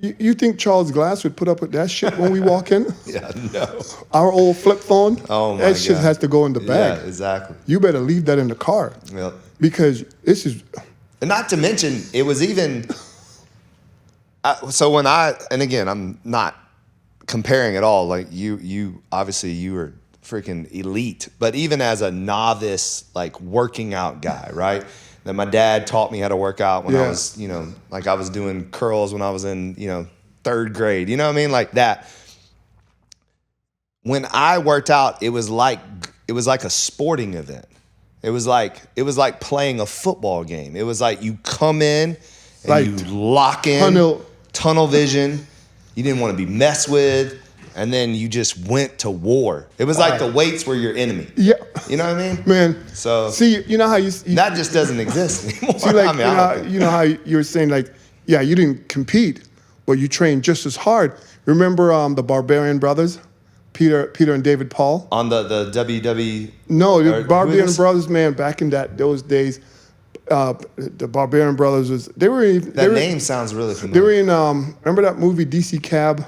You think Charles Glass would put up with that shit when we walk in? Yeah, no. Our old flip phone? Oh, my That shit God. has to go in the bag. Yeah, exactly. You better leave that in the car. Yep. Because this is... And not to mention, it was even... so when and again, I'm not comparing at all. Like, you obviously, you were freaking elite. But even as a novice, like, working out guy, right? That my dad taught me how to work out when I was, like I was doing curls when I was in, 3rd grade. You know what I mean? Like that. When I worked out, it was like a sporting event. It was like playing a football game. It was like you come in and like you lock in, tunnel vision. You didn't want to be messed with. And then you just went to war. It was like the weights were your enemy. Yeah. You know what I mean? Man. So see, you know how you that just doesn't exist anymore. See, like, you know how you were saying, like, yeah, you didn't compete, but you trained just as hard. Remember the Barbarian Brothers, Peter and David Paul? On the WWE? No, the Barbarian Brothers, man, back in those days, the Barbarian Brothers name sounds really familiar. They were in, remember that movie, DC Cab?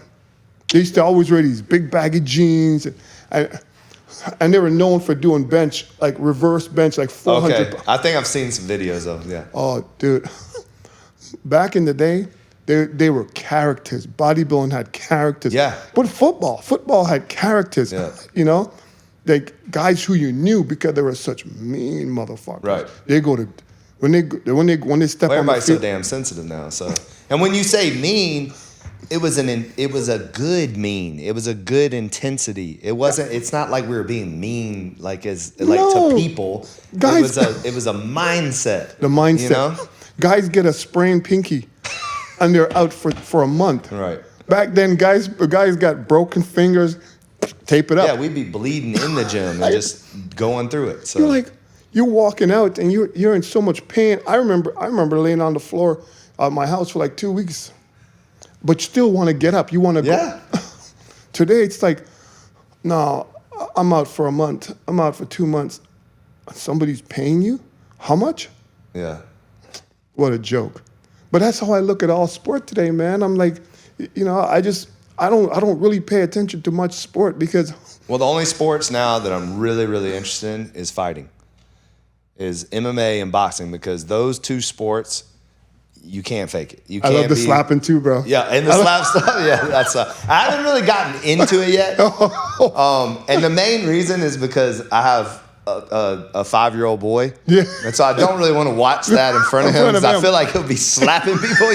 They used to always wear these big baggy jeans, and they were known for doing bench, like reverse bench, like 400. Okay, I think I've seen some videos of them, yeah. Oh, dude. Back in the day, they were characters. Bodybuilding had characters. Yeah. But football had characters, yeah. Like guys who you knew because they were such mean motherfuckers. Right. They go to, when they step on the field. Everybody's so damn sensitive now, so. And when you say mean, it was a good mean. It was a good intensity. It wasn't. It's not like we were being mean, to people. Guys, it was a mindset. The mindset. Guys get a sprained pinky, and they're out for a month. Right. Back then, guys got broken fingers. Tape it up. Yeah, we'd be bleeding in the gym and just going through it. So you're walking out and you're in so much pain. I remember laying on the floor at my house for like 2 weeks. But you still want to get up. You want to go. Today, it's like, no, I'm out for a month. I'm out for 2 months. Somebody's paying you? How much? Yeah. What a joke. But that's how I look at all sport today, man. I'm like, I don't really pay attention to much sport because... Well, the only sports now that I'm really, really interested in is fighting, is MMA and boxing, because those two sports... You can't fake it. You can't. I love the slapping too, bro. Yeah, and the slap stuff. Yeah, that's. I haven't really gotten into it yet. And the main reason is because I have a 5-year-old boy. Yeah. And so I don't really want to watch that in front of him because I feel like he'll be slapping people.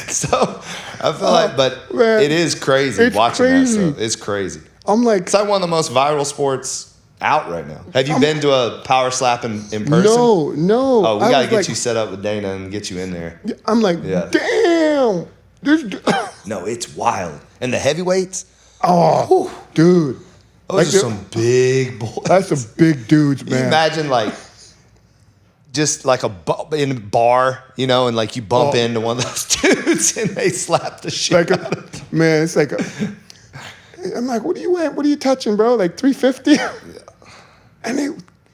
So I feel but man, it is crazy watching that stuff. It's crazy. I'm like, it's like one of the most viral sports out right now. Have you been to a power slap in person? No. Oh, we got to get you set up with Dana and get you in there. I'm like, damn. No, it's wild. And the heavyweights? Oh, dude. Those are some big boys. That's some big dudes, man. You imagine just like in a bar, and you bump into one of those dudes and they slap the shit out of them. Man, it's like I'm like, what are you at? What are you touching, bro? Like 350? Yeah. And they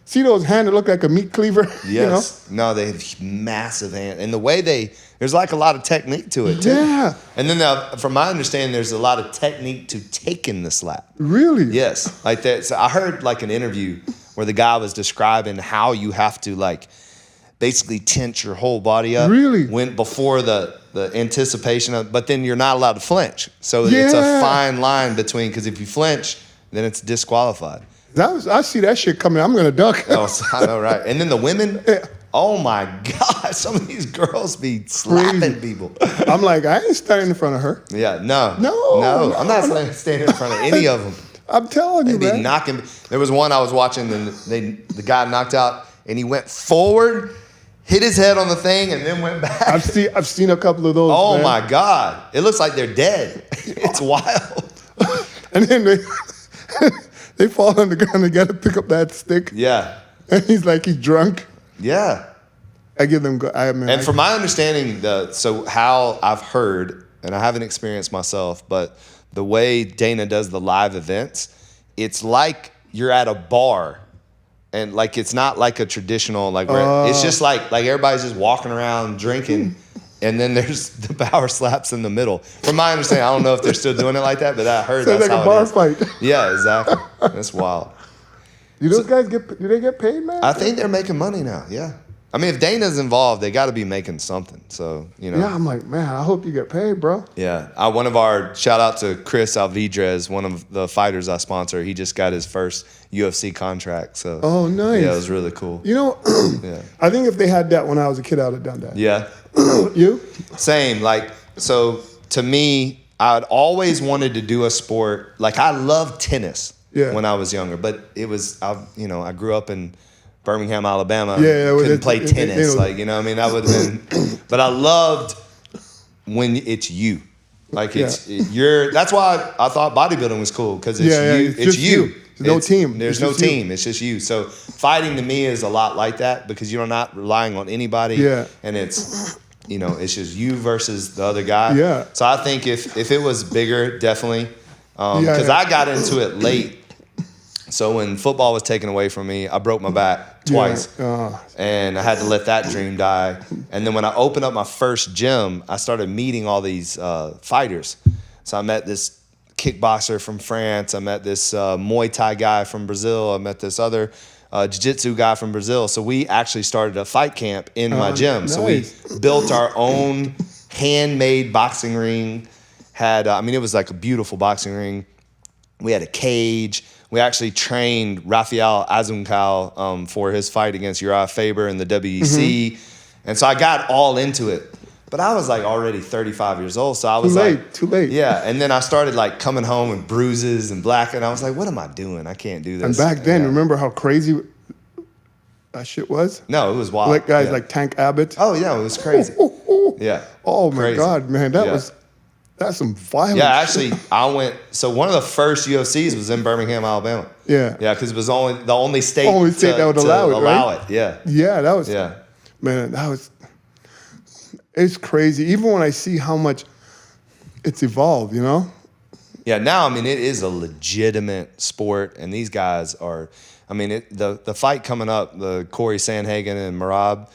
see those hands that look like a meat cleaver. Yes. No, they have massive hands. And the way there's a lot of technique to it, too. Yeah. And then from my understanding, there's a lot of technique to taking the slap. Really? Yes. Like that. So I heard an interview where the guy was describing how you have to basically tense your whole body up. Really? Before the anticipation of, but then you're not allowed to flinch. So it's a fine line between, because if you flinch, then it's disqualified. I see that shit coming. I'm going to duck. I know, right? And then the women, oh my God, some of these girls be slapping people. I'm like, I ain't standing in front of her. Yeah, no. I'm not standing in front of any of them. I'm telling you, They'd be knocking. There was one I was watching, and the guy knocked out, and he went forward, hit his head on the thing, and then went back. I've seen a couple of those. Oh, man. My God. It looks like they're dead. It's wild. And then they fall on the ground. They got to pick up that stick. Yeah. And he's drunk. Yeah. I give them. From my understanding, so how I've heard, and I haven't experienced myself, but the way Dana does the live events, it's like you're at a bar, And like it's not like a traditional like where it's just like everybody's just walking around drinking, and then there's the power slaps in the middle. From my understanding, I don't know if they're still doing it like that, but I heard So that's like how a bar it is. fight. Yeah, exactly. That's wild. Do those guys do they get paid, man? I think they're making money now. Yeah. I mean, if Dana's involved, they got to be making something. So, you know. Yeah, I'm like, man, I hope you get paid, bro. Yeah. Shout out to Chris Alvidrez, one of the fighters I sponsor. He just got his first UFC contract. So. Oh, nice. Yeah, it was really cool. You know, Yeah. I think if they had that when I was a kid, I would have done that. Yeah. You? Same. Like, so to me, I'd always wanted to do a sport. Like, I loved tennis when I was younger, but it was, I grew up in Birmingham, Alabama. Couldn't play tennis. Like, you know what I mean? That would have been, but I loved when it's you. Like, that's why I thought bodybuilding was cool, because it's you. It's you. There's no team. There's no team. It's just you. So fighting to me is a lot like that, because you're not relying on anybody. Yeah. And it's, it's just you versus the other guy. Yeah. So I think if it was bigger, definitely. Because I got into it late. So when football was taken away from me, I broke my back twice. And I had to let that dream die. And then when I opened up my first gym, I started meeting all these fighters. So I met this kickboxer from France. I met this Muay Thai guy from Brazil. I met this other jiu-jitsu guy from Brazil. So we actually started a fight camp in my gym. Nice. So we built our own handmade boxing ring. It was like a beautiful boxing ring. We had a cage. We actually trained Rafael Azuncao for his fight against Uriah Faber in the WEC. And so I got all into it. But I was like already 35 years old, so I was too late. Yeah, and then I started like coming home with bruises and black, and I was like, what am I doing? I can't do this. And back then, remember how crazy that shit was? No, it was wild. Like guys like Tank Abbott. Oh, yeah, it was crazy. Yeah. Oh, my Crazy. God, man. That's some violence. Yeah, actually, so one of the first UFCs was in Birmingham, Alabama. Yeah. Yeah, because it was the only state that would allow it, right? Yeah. Yeah, that was, Yeah. man, it's crazy. Even when I see how much it's evolved, Yeah, now, it is a legitimate sport, and these guys are, the fight coming up, the Corey Sandhagen and Merab,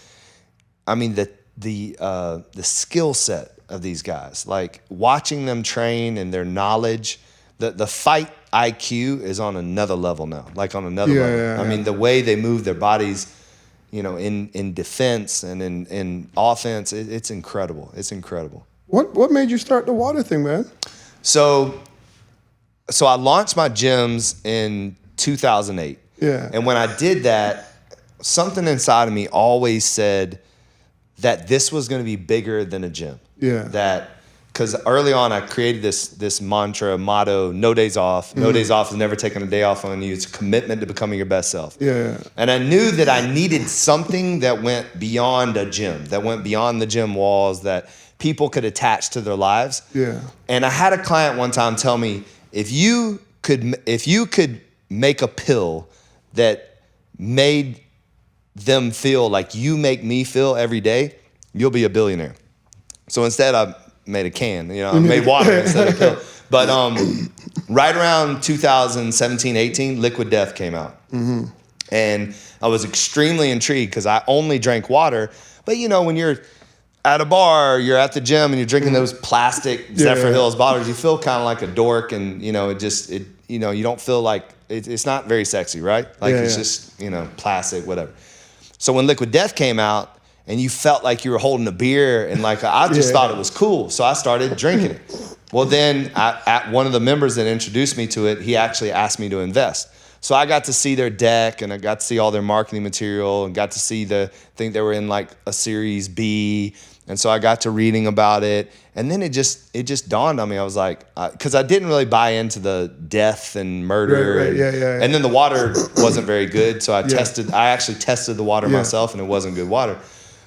the skill set of these guys, like watching them train and their knowledge, the fight IQ is on another level now, like on another level. Yeah. The way they move their bodies, in defense and in offense, it's incredible. It's incredible. What made you start the water thing, man? So I launched my gyms in 2008. Yeah. And when I did that, something inside of me always said that this was going to be bigger than a gym. Yeah. Because early on, I created this motto, no days off. No days off is never taking a day off on you. It's a commitment to becoming your best self. Yeah. And I knew that I needed something that went beyond a gym, that went beyond the gym walls, that people could attach to their lives. Yeah. And I had a client one time tell me, if you could make a pill that made them feel like you make me feel every day, you'll be a billionaire. So instead, I made a can. I made water instead of pill. But right around 2017, 18, Liquid Death came out. Mm-hmm. And I was extremely intrigued because I only drank water. But, when you're at a bar, you're at the gym, and you're drinking those plastic Zephyr Hills bottles, you feel kind of like a dork, and, you don't feel like, it's not very sexy, right? Like, it's just, plastic, whatever. So when Liquid Death came out, and you felt like you were holding a beer, and like I just thought it was cool, so I started drinking it. Well, then at one of the members that introduced me to it, he actually asked me to invest. So I got to see their deck, and I got to see all their marketing material, and got to see I think they were in like a Series B, and so I got to reading about it, and then it just dawned on me. I was like, because I didn't really buy into the death and murder, and then the water wasn't very good, so I actually tested the water myself, and it wasn't good water.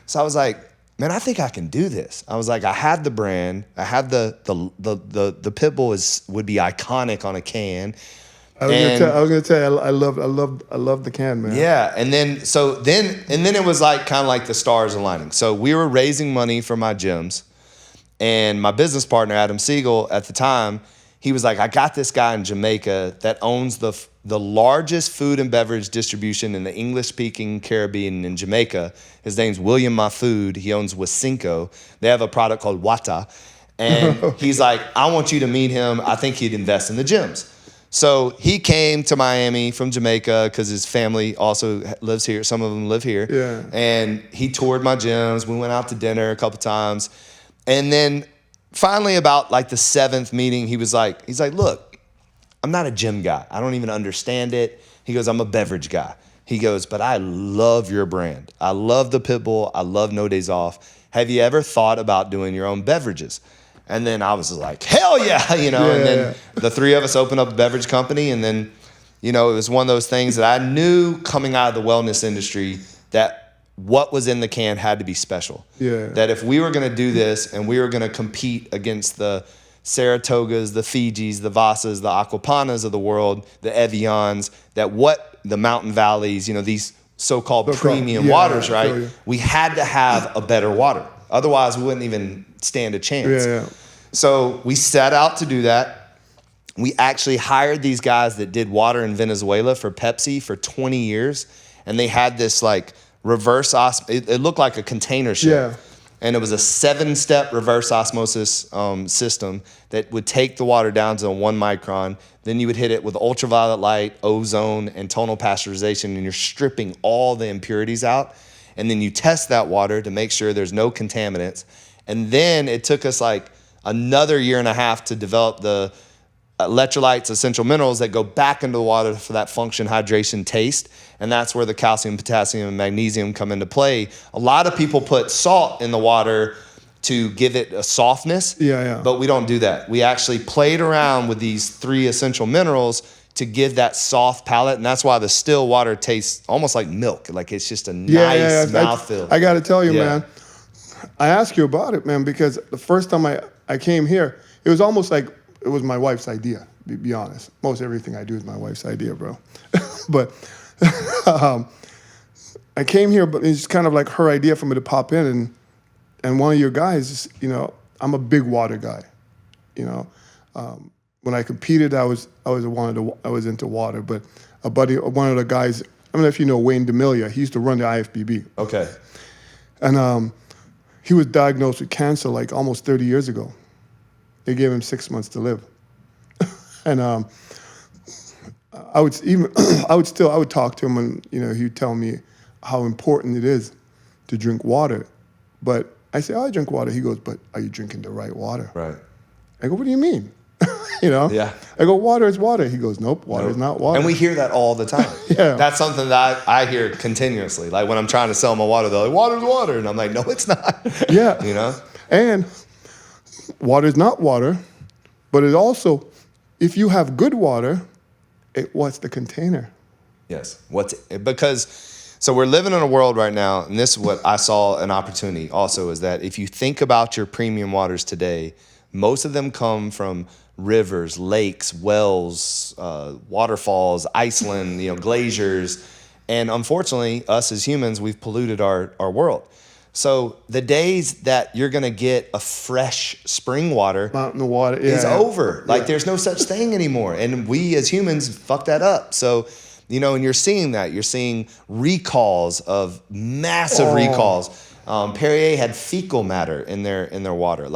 So I was like, man, I think I can do this. I was like, I had the brand, I had the pit bull would be iconic on a can. I was gonna tell you, I love the can, man. Yeah, and then it was like kind of like the stars aligning. So we were raising money for my gyms, and my business partner Adam Siegel at the time, he was like, I got this guy in Jamaica that owns the largest food and beverage distribution in the English-speaking Caribbean in Jamaica. His name's William My Food. He owns Wasinko. They have a product called Wata. And he's like, I want you to meet him. I think he'd invest in the gyms. So he came to Miami from Jamaica because his family also lives here. Some of them live here. Yeah. And he toured my gyms. We went out to dinner a couple times. And then finally about like the 7th meeting, he's like, look, I'm not a gym guy. I don't even understand it. He goes, I'm a beverage guy. He goes, but I love your brand. I love the Pitbull. I love No Days Off. Have you ever thought about doing your own beverages? And then I was like, hell yeah, and then the three of us opened up a beverage company. And then, it was one of those things that I knew coming out of the wellness industry that what was in the can had to be special. Yeah. That if we were going to do this and we were going to compete against the Saratogas, the Fijis, the Vassas, the Aquapanas of the world, the Evians, the Mountain Valleys, these so-called premium waters, right? Sure, yeah. We had to have a better water. Otherwise, we wouldn't even stand a chance. Yeah. So we set out to do that. We actually hired these guys that did water in Venezuela for Pepsi for 20 years. And they had this like reverse osmosis. It looked like a container ship. Yeah. And it was a 7-step reverse osmosis system that would take the water down to 1 micron. Then you would hit it with ultraviolet light, ozone, and tonal pasteurization. And you're stripping all the impurities out. And then you test that water to make sure there's no contaminants. And then it took us like another 1.5 years to develop the electrolytes, essential minerals that go back into the water for that function, hydration, taste. And that's where the calcium, potassium, and magnesium come into play. A lot of people put salt in the water to give it a softness. Yeah. But we don't do that. We actually played around with these 3 essential minerals to give that soft palate, and that's why the still water tastes almost like milk. Like it's just a nice mouthfeel. I got to tell you, man, I asked you about it, man, because the first time I came here, it was almost like it was my wife's idea, to be honest. Most everything I do is my wife's idea, bro. But I came here, but it's kind of like her idea for me to pop in, and one of your guys, I'm a big water guy, When I competed, I was into water, but one of the guys, I don't know if you know Wayne DeMilia, he used to run the IFBB. Okay. And he was diagnosed with cancer like almost 30 years ago. They gave him 6 months to live. And I would talk to him, and he'd tell me how important it is to drink water. But I say, I drink water. He goes, but are you drinking the right water? Right. I go, what do you mean? Yeah. I go, water is water. He goes, nope, water is not water. And we hear that all the time. Yeah. That's something that I hear continuously. Like when I'm trying to sell my water, they're like, water's water. And I'm like, no, it's not. Yeah. And water is not water, but it also, if you have good water, what's the container? Yes. So we're living in a world right now, and this is what I saw an opportunity also, is that if you think about your premium waters today, most of them come from rivers, lakes, wells, waterfalls, Iceland, glaciers. And unfortunately, us as humans, we've polluted our world. So the days that you're going to get a fresh spring water, mountain water, is over. Like there's no such thing anymore. And we as humans fuck that up. So, and you're seeing that. You're seeing recalls of massive recalls. Perrier had fecal matter in their water.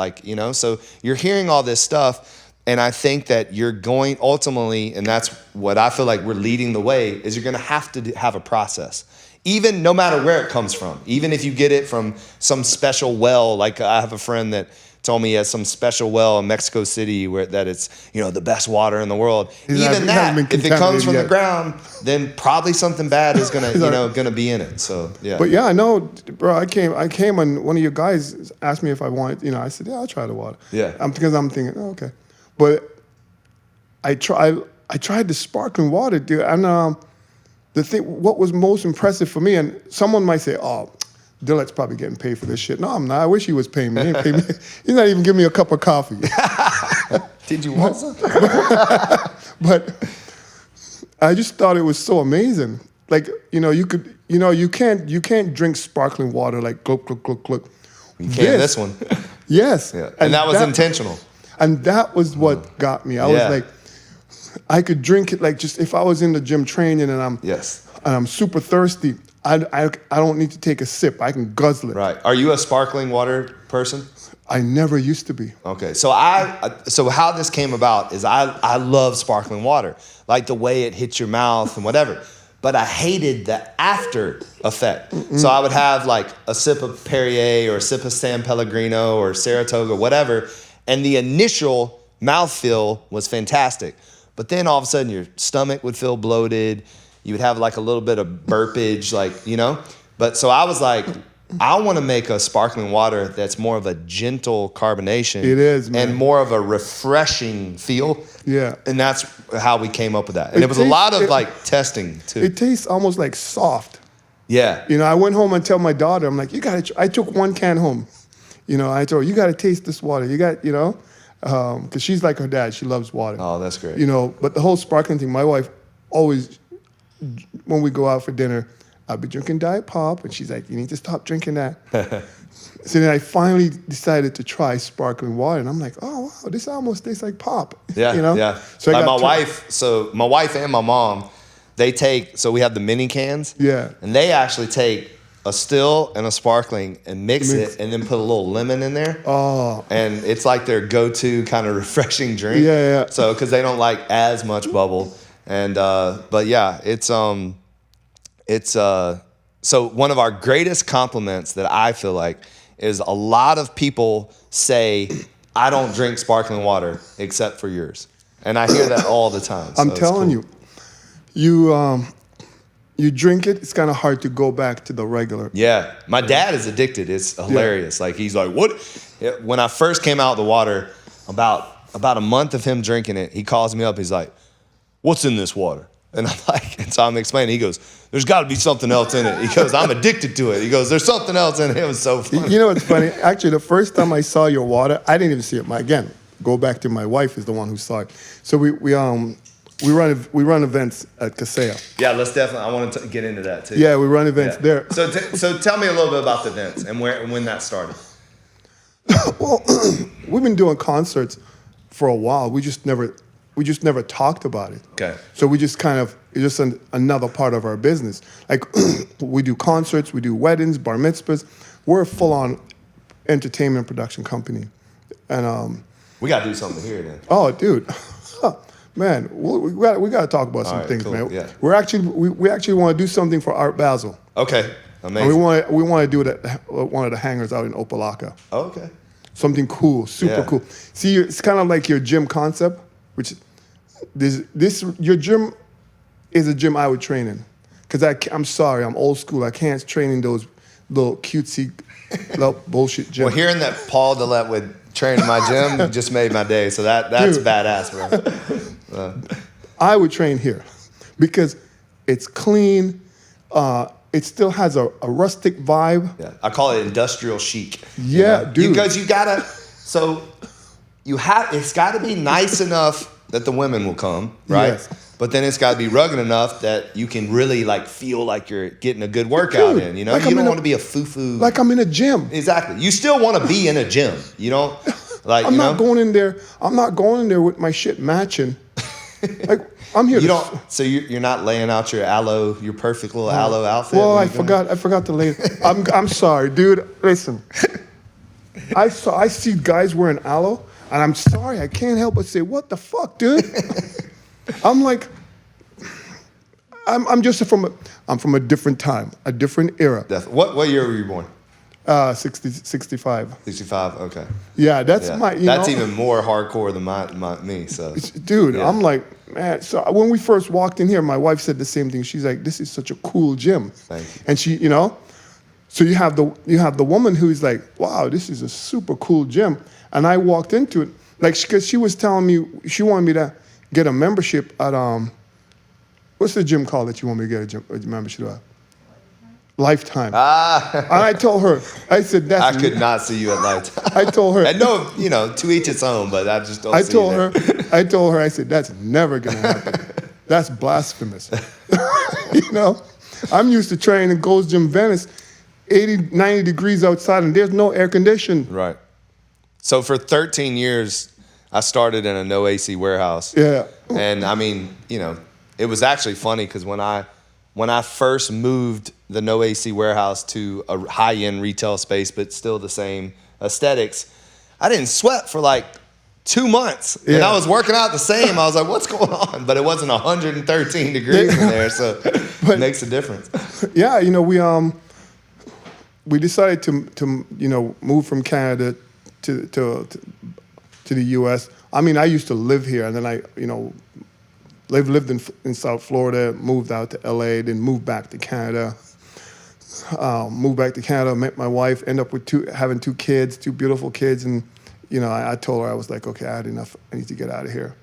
So you're hearing all this stuff. And I think that you're going ultimately, and that's what I feel like we're leading the way, is you're going to have a process. Even no matter where it comes from. Even if you get it from some special well, like I have a friend that told me he has some special well in Mexico City where that it's, the best water in the world. If it comes from the ground, then probably something bad is gonna be in it. So yeah. But yeah, I know, bro. I came and one of your guys asked me if I wanted, I said, yeah, I'll try the water. Yeah. Because I'm thinking, oh, okay. But I tried the sparkling water, dude, and what was most impressive for me, and someone might say, oh, Dillett's probably getting paid for this shit. No, I'm not. I wish he was paying me. He ain't pay me. He's not even giving me a cup of coffee. Did you want some? But I just thought it was so amazing. Like, you can't drink sparkling water like glug, glug, glug, glug. You can this one. Yes. Yeah. And that was intentional. And that was what got me. I was like, I could drink it like just if I was in the gym training and I'm super thirsty, I don't need to take a sip. I can guzzle it. Right. Are you a sparkling water person? I never used to be. Okay. So so how this came about is I love sparkling water, like the way it hits your mouth and whatever. But I hated the after effect. So I would have like a sip of Perrier or a sip of San Pellegrino or Saratoga, whatever, and the initial mouthfeel was fantastic. But then all of a sudden your stomach would feel bloated. You would have like a little bit of burpage, like, you know? But so I was like, I want to make a sparkling water that's more of a gentle carbonation. It is, man. And more of a refreshing feel. Yeah. And that's how we came up with that. And it was a lot of like testing too. It tastes almost like soft. Yeah. You know, I went home and tell my daughter, I'm like, I took 1 can home. You know, I told her, you got to taste this water. You got, you know, because she's like her dad. She loves water. Oh, that's great. You know, but the whole sparkling thing, my wife always, when we go out for dinner, I'll be drinking Diet Pop, and she's like, you need to stop drinking that. So then I finally decided to try sparkling water, and I'm like, oh, wow, this almost tastes like pop. Yeah, you know? yeah. So like my wife and my mom, so we have the mini cans. Yeah. And they actually take a still and a sparkling and mix it and then put a little lemon in there. Oh. And it's like their go-to kind of refreshing drink. Yeah, yeah. So, because they don't like as much bubble. And, but yeah, so one of our greatest compliments that I feel like is a lot of people say, I don't drink sparkling water except for yours. And I hear that all the time. So I'm telling you drink it, it's kind of hard to go back to the regular. Yeah. My dad is addicted. It's hilarious. Like, he's like, what? When I first came out of the water, about a month of him drinking it, he calls me up. He's like, what's in this water? And I'm like, and so I'm explaining. He goes, there's got to be something else in it. He goes, I'm addicted to it. He goes, there's something else in it. It was so funny. You know what's funny? Actually, the first time I saw your water, I didn't even see it. Again, go back to my wife is the one who saw it. So we run events at Kaseya. Yeah, let's definitely. I want to get into that too. Yeah, we run events there. So tell me a little bit about the events and when that started. Well, we've been doing concerts for a while. We just never talked about it. Okay. So we just kind of, it's just another part of our business. Like, we do concerts, we do weddings, bar mitzvahs. We're a full-on entertainment production company. And we got to do something here then. oh, dude. Man, we got to talk about some things, cool. man. Yeah. We actually want to do something for Art Basel. Okay. Amazing. And we want to do it at one of the hangars out in Opelika. Oh, okay. Something cool, super cool. See, it's kind of like your gym concept, which your gym is a gym I would train in. Because I'm sorry, I'm old school. I can't train in those little cutesy bullshit gyms. Well, hearing that Paul Dillett would train in my gym just made my day. So that's Dude. badass, bro. I would train here because it's clean. It still has a rustic vibe. Yeah, I call it industrial chic. Yeah, dude. Because it's got to be nice enough that the women will come, right? Yes. But then it's got to be rugged enough that you can really like feel like you're getting a good workout Dude, in. You know, like you don't want to be a foo-foo. Like I'm in a gym. Exactly. You still want to be in a gym. You don't like. I'm not going in there with my shit matching. Like I'm here. So you're not laying out your perfect little aloe outfit. Well, I forgot to lay. I'm sorry, dude. Listen, I see guys wearing aloe, and I'm sorry. I can't help but say, what the fuck, dude? I'm like, I'm from a different time, a different era. What year were you born? 65. 65. Okay. Yeah, that's my. That's even more hardcore than me. So, dude, yeah. I'm like, man. So when we first walked in here, my wife said the same thing. She's like, "This is such a cool gym." Thank you. And she, so you have the woman who's like, "Wow, this is a super cool gym." And I walked into it like because she was telling me she wanted me to get a membership at what's the gym called that you want me to get a membership at? Lifetime. And I told her, I said, I could not see you at Lifetime. I told her. I know, to each its own, but I just don't I see told you her, I told her, I said, that's never going to happen. That's blasphemous. I'm used to training in Gold's Gym Venice, 80, 90 degrees outside, and there's no air conditioning. Right. So for 13 years, I started in a no AC warehouse. Yeah. And I mean, it was actually funny because when I first moved the no AC warehouse to a high-end retail space, but still the same aesthetics, I didn't sweat for like 2 months. And I was working out the same. I was like, what's going on? But it wasn't 113 degrees in there, so it makes a difference. Yeah, we decided to move from Canada to the U.S. I mean, I used to live here, and then I lived in South Florida, moved out to L.A., then moved back to Canada. Met my wife, ended up with having 2 kids, 2 beautiful kids, and I told her, I was like, okay, I had enough. I need to get out of here.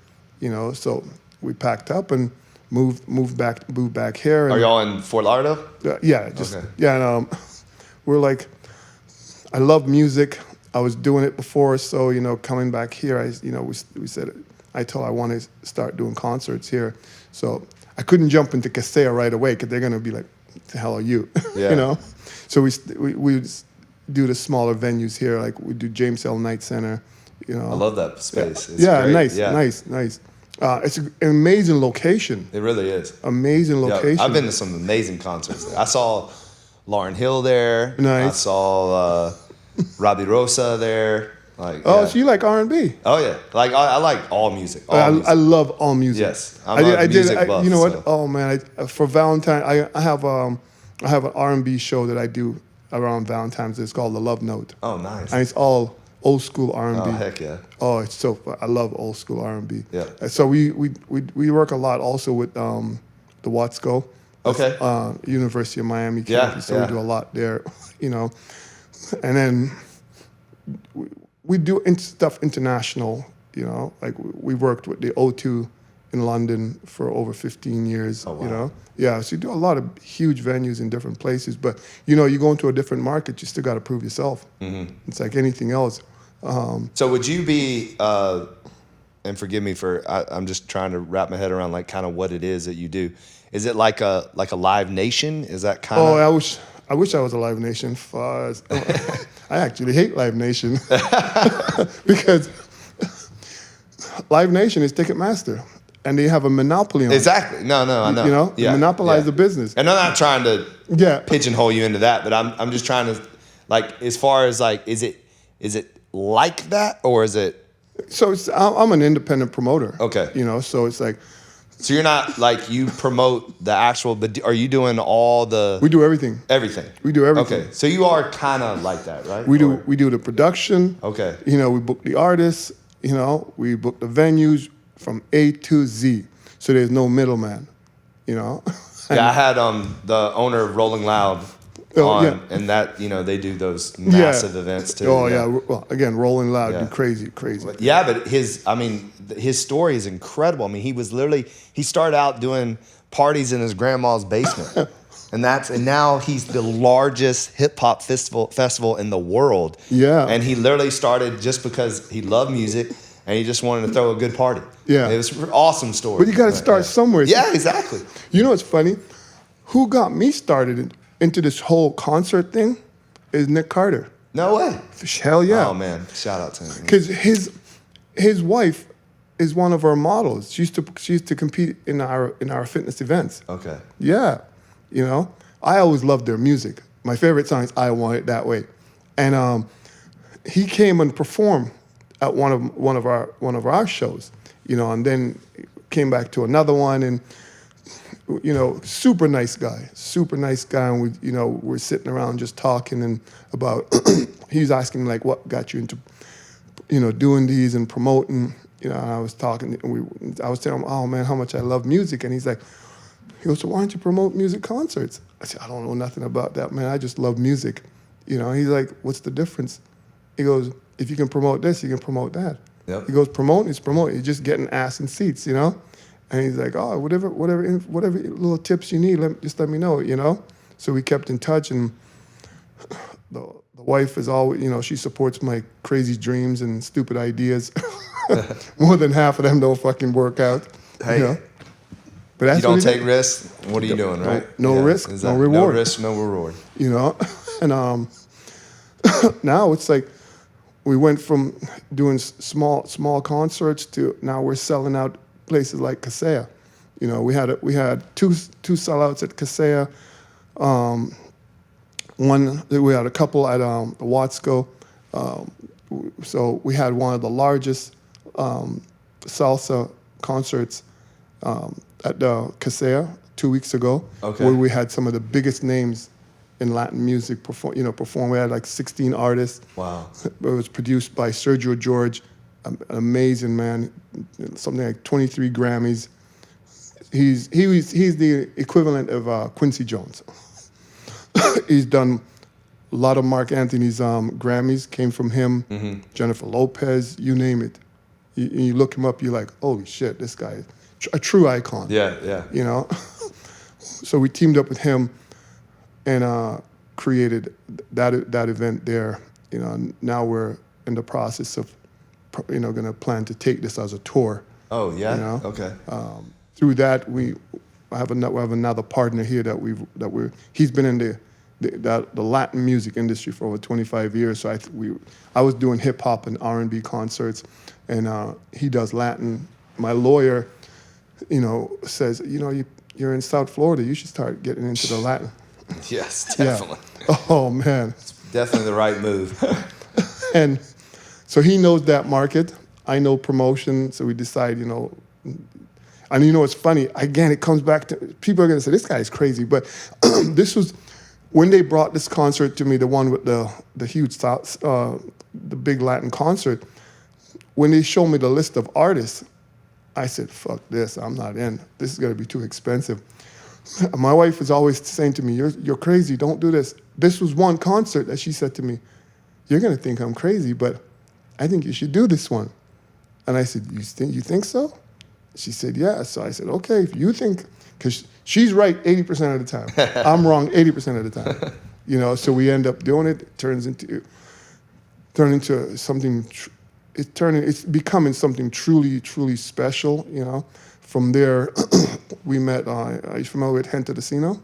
So we packed up and moved back here. And, are y'all in Fort Lauderdale? Yeah, and we're like, I love music. I was doing it before, so coming back here, we said, I told her I want to start doing concerts here. So I couldn't jump into Casella right away because they're gonna be like, "What the hell are you?" Yeah. So we do the smaller venues here, like we do James L. Knight Center. I love that space. It's great. Nice. It's an amazing location. It really is. Amazing location. I've been to some amazing concerts there. I saw Lauryn Hill there. Nice. I saw Robbie Rosa there. So you like R&B? Oh yeah, I like all music. Music. I love all music. Yes, I'm a music buff. You know what? So. Oh man, for Valentine, I have an R&B show that I do around Valentine's. It's called The Love Note. Oh, nice. And it's all old school R&B. Oh, heck yeah. Oh, it's so fun. I love old school R&B. Yeah. So we work a lot also with the Watsco. Okay. University of Miami campus. So we do a lot there, And then we do stuff international, like we worked with the O2 in London for over 15 years, Oh, wow. Yeah, so you do a lot of huge venues in different places, but, you go into a different market, you still got to prove yourself. Mm-hmm. It's like anything else. So would you be, and forgive me I'm just trying to wrap my head around like kind of what it is that you do. Is it like a Live Nation? Is that kind of? Oh, I wish I was a Live Nation. I actually hate Live Nation because Live Nation is Ticketmaster, and they have a monopoly on it. Exactly. No, I know. Monopolize the business. And I'm not trying to pigeonhole you into that, but I'm just trying to, like, as far as like, is it like that, or is it? So I'm an independent promoter. Okay. So it's like. So you're not like you promote the actual, but are you doing all the? We do everything. Everything. We do everything. Okay. So you are kind of like that, right? We do the production. Okay. We book the artists. We book the venues from A to Z. So there's no middleman. Yeah, I had the owner of Rolling Loud on, and that they do those massive events too. Oh yeah. Well, again, Rolling Loud do crazy. Yeah, but his story is incredible. I mean, he started out doing parties in his grandma's basement. And now he's the largest hip hop festival in the world. Yeah. And he literally started just because he loved music and he just wanted to throw a good party. Yeah. It was an awesome story. But you got to start somewhere. Yeah, exactly. What's funny? Who got me started into this whole concert thing is Nick Carter. No way. Hell yeah. Oh man, shout out to him. Because his wife is one of our models. She used to compete in our fitness events. Okay. Yeah. I always loved their music. My favorite song is I Want It That Way. And he came and performed at one of our shows, and then came back to another one, and super nice guy, and we're sitting around just talking and about he was asking like what got you into doing these and promoting, and I was talking, I was telling him, oh man, how much I love music, and he goes, so why don't you promote music concerts? I said, I don't know nothing about that, man. I just love music. He's like, what's the difference? He goes, if you can promote this, you can promote that. Yep. He goes, promoting is promoting. You're just getting ass in seats, And he's like, oh, whatever little tips you need, just let me know, So we kept in touch, and the wife is always, she supports my crazy dreams and stupid ideas. More than half of them don't fucking work out. Hey. But that's you don't take risks. What are you doing, right? No risk, no reward. No risk, no reward. And now it's like we went from doing small concerts to now we're selling out places like Kaseya. You know, we had two sellouts at Kaseya. We had a couple at Watsco. So we had one of the largest salsa concerts at Kaseya 2 weeks ago, okay. where we had some of the biggest names in Latin music perform. We had like 16 artists. Wow. It was produced by Sergio George, an amazing man, something like 23 Grammys. He's the equivalent of Quincy Jones. He's done a lot of Mark Anthony's Grammys, came from him, mm-hmm. Jennifer Lopez, you name it. You look him up, you're like, holy shit, this guy is a true icon. Yeah, yeah. You know? So we teamed up with him and created that event there. You know, now we're in the process of, going to plan to take this as a tour. Oh yeah. You know? Okay. Through that, we have another partner here he's been in the Latin music industry for over 25 years. So I was doing hip hop and R&B concerts, and he does Latin. My lawyer, says, you're in South Florida, you should start getting into the Latin. Yes, definitely. Yeah. Oh man, it's definitely the right move. And so he knows that market. I know promotion, so we decide, and it's funny, again, it comes back to, people are going to say, this guy is crazy, but this was, when they brought this concert to me, the one with the huge, the big Latin concert, when they showed me the list of artists, I said, fuck this, I'm not in. This is going to be too expensive. My wife was always saying to me, you're crazy, don't do this. This was one concert that she said to me, you're going to think I'm crazy, but I think you should do this one. And I said, you think so? She said, yeah. So I said, okay, if you think, because she's right 80% of the time. I'm wrong 80% of the time. So we end up doing it. It turns into something, it's becoming something truly, truly special, From there, we met, are you familiar with Gente Decino?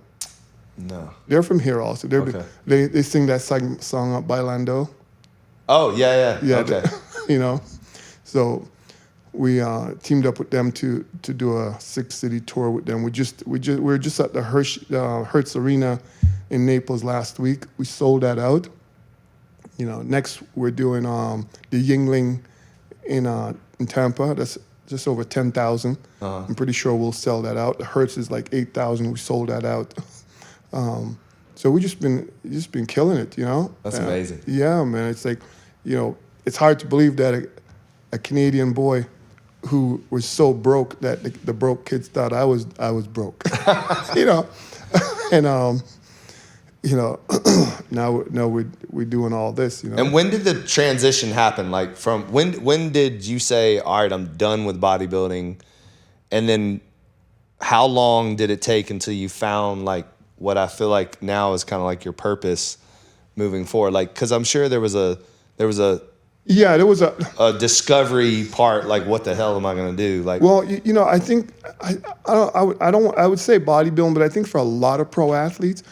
No. They're from here also. Okay. They sing that song Bailando. Oh, yeah. Okay. So we teamed up with them to do a 6-city tour with them. We were just at the Hertz Arena in Naples last week. We sold that out. Next we're doing the Yingling in Tampa. That's just over 10,000. Uh-huh. I'm pretty sure we'll sell that out. The Hertz is like 8,000. We sold that out. So we just been killing it, That's amazing. Yeah, man. It's like, it's hard to believe that a Canadian boy who was so broke that the broke kids thought I was broke, and now we're doing all this, And when did the transition happen? Like from when did you say, all right, I'm done with bodybuilding, and then how long did it take until you found like what I feel like now is kind of like your purpose moving forward? Like, because I'm sure there was a yeah, there was a discovery part. Like, what the hell am I gonna do? Like, well, I think I would say bodybuilding, but I think for a lot of pro athletes,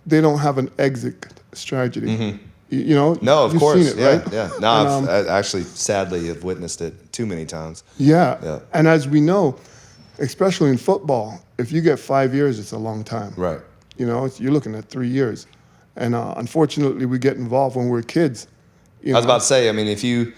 they don't have an exit strategy. Mm-hmm. No, of course, seen it, yeah, right? Yeah. No, I actually sadly have witnessed it too many times. Yeah. And as we know, especially in football, if you get 5 years, it's a long time. Right. You're looking at 3 years, and unfortunately, we get involved when we're kids. I was about to say, I mean, if you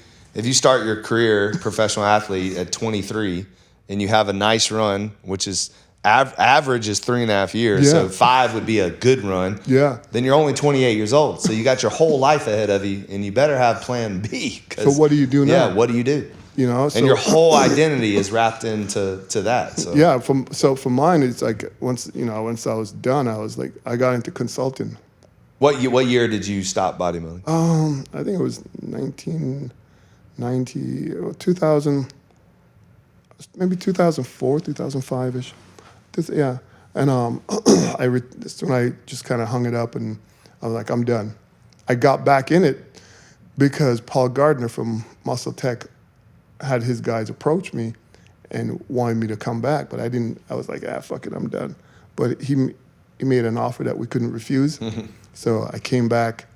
start your career professional athlete at 23 and you have a nice run, which is average is 3.5 years, so 5 would be a good run. Yeah. Then you're only 28 years old, so you got your whole life ahead of you, and you better have Plan B. So what do you do now? Yeah, what do you do? So, and your whole identity is wrapped into that. So. Yeah. For mine, it's like once I was done, I was like, I got into consulting. What year did you stop bodybuilding? I think it was 1990 or 2000, maybe 2004, 2005-ish. Yeah. And that's when I just kind of hung it up, and I was like, I'm done. I got back in it because Paul Gardner from Muscle Tech had his guys approach me and wanted me to come back, but I didn't. I was like, fuck it, I'm done. But he made an offer that we couldn't refuse. So I came back,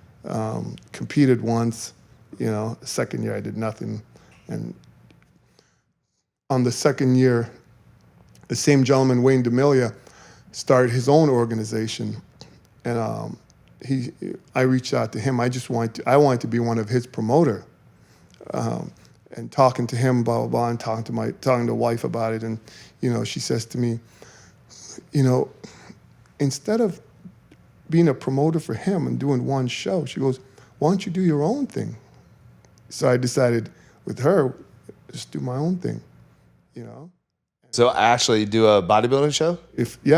competed once, You know, the second year I did nothing. And on the second year, the same gentleman, Wayne DeMilia, started his own organization. And I reached out to him. I wanted to be one of his promoter. And talking to him, blah, blah, blah, and talking to the wife about it. And, you know, she says to me, you know, instead of being a promoter for him and doing one show, she goes, why don't you do your own thing? So I decided with her, just do my own thing, you know? So actually do a bodybuilding show?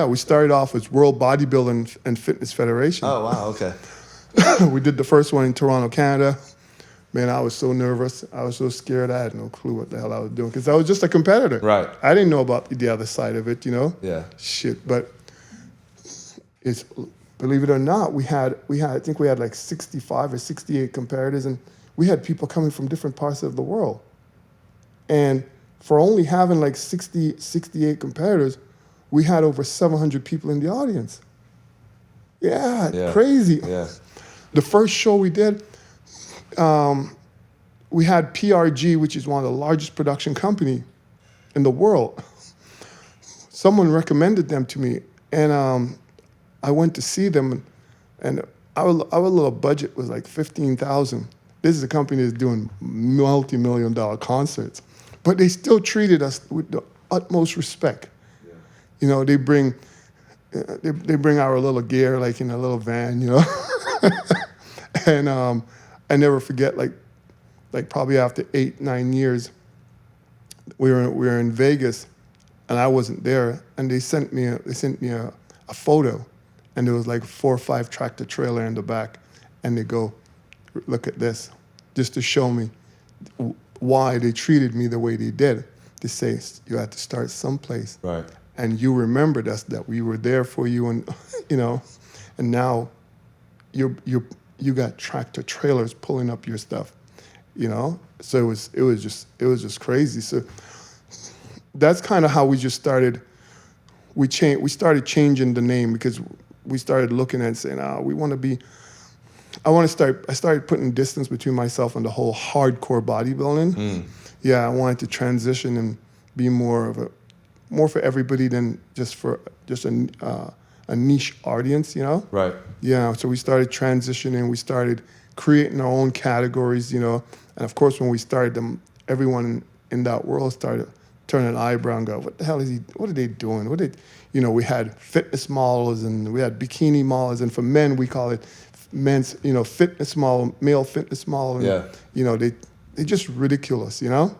We started off as World Bodybuilding and Fitness Federation. Oh, wow, okay. We did the first one in Toronto, Canada. Man, I was so nervous. I was so scared. I had no clue what the hell I was doing because I was just a competitor. Right. I didn't know about the other side of it, you know? Yeah. Shit, but believe it or not, I think we had like 65 or 68 competitors, and we had people coming from different parts of the world. And for only having like 68 competitors, we had over 700 people in the audience. Yeah. Crazy. Yeah. The first show we did, we had PRG, which is one of the largest production company in the world. Someone recommended them to me, and I went to see them, and our little budget was like $15,000. This is a company that's doing multi-million-dollar concerts, but they still treated us with the utmost respect. Yeah. You know, they bring our little gear like in a little van, you know, and I never forget, like probably after 8-9 years, we were in Vegas, and I wasn't there, and they sent me a photo, and there was like 4 or 5 tractor trailer in the back, and they go, look at this, just to show me why they treated me the way they did. They say you had to start someplace, right? And you remembered us, that we were there for you, and you know, and now you got tractor trailers pulling up your stuff, you know? So it was just crazy. So that's kind of how we just started. We started changing the name because we started looking at it saying, I started putting distance between myself and the whole hardcore bodybuilding. Yeah, I wanted to transition and be more for everybody than just a niche audience, you know? Right. Yeah, so we started transitioning. We started creating our own categories, you know? And of course, when we started them, everyone in that world started turning an eyebrow and go, what the hell what are they doing? We had fitness models and we had bikini models. And for men, we call it men's, you know, fitness model, male fitness model. And, yeah. You know, they just ridicule us, you know?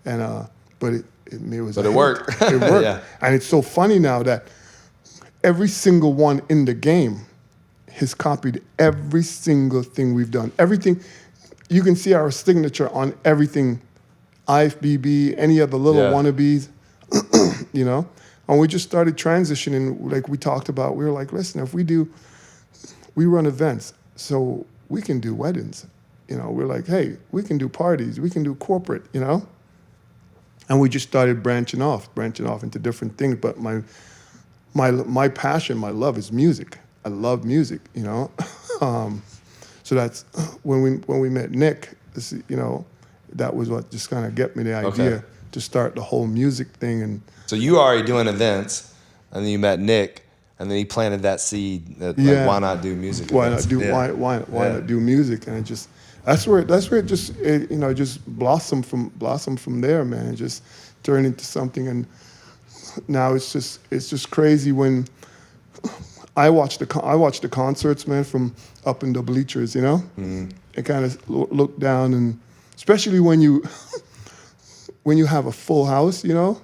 And, but it worked. It worked. Yeah. And it's so funny now that every single one in the game has copied every single thing we've done. Everything, you can see our signature on everything, IFBB, any of the little wannabes, you know? And we just started transitioning, like we talked about. We were like, listen, we run events, so we can do weddings. You know, we're like, hey, we can do parties, we can do corporate, you know? And we just started branching off into different things. But my passion, my love is music. I love music, you know? So that's when we met Nick, you know, that was what just kind of get me the idea to start the whole music thing. And so you were already doing events, and then you met Nick, and then he planted that seed that like, why not do music? Why not do music? And it just that's where it just just blossomed from there, man. It just turned into something, and now it's just crazy when I watch the concerts, man, from up in the bleachers, you know, and kind of look down, and especially when you have a full house, you know,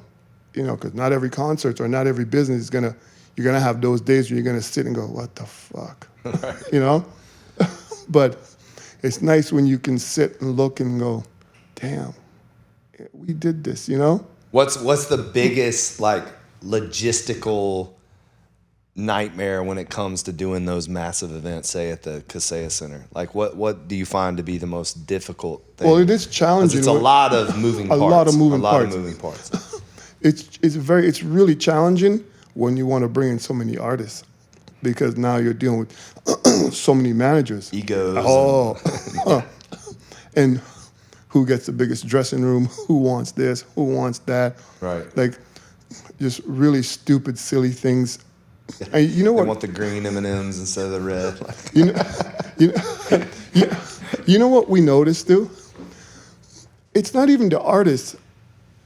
because not every concert or not every business is you're gonna have those days where you're gonna sit and go, what the fuck, right. You know, but it's nice when you can sit and look and go, damn, we did this, you know. What's the biggest like logistical nightmare when it comes to doing those massive events, say at the Kaseya Center? Like what do you find to be the most difficult thing? Well, it is challenging. It's a lot of moving parts. A lot of moving parts. It's really challenging when you want to bring in so many artists, because now you're dealing with so many managers. Egos. Oh. And who gets the biggest dressing room? Who wants this? Who wants that? Right. Like, just really stupid, silly things. And you know what? They want the green M&Ms instead of the red. You know what we noticed, too? It's not even the artist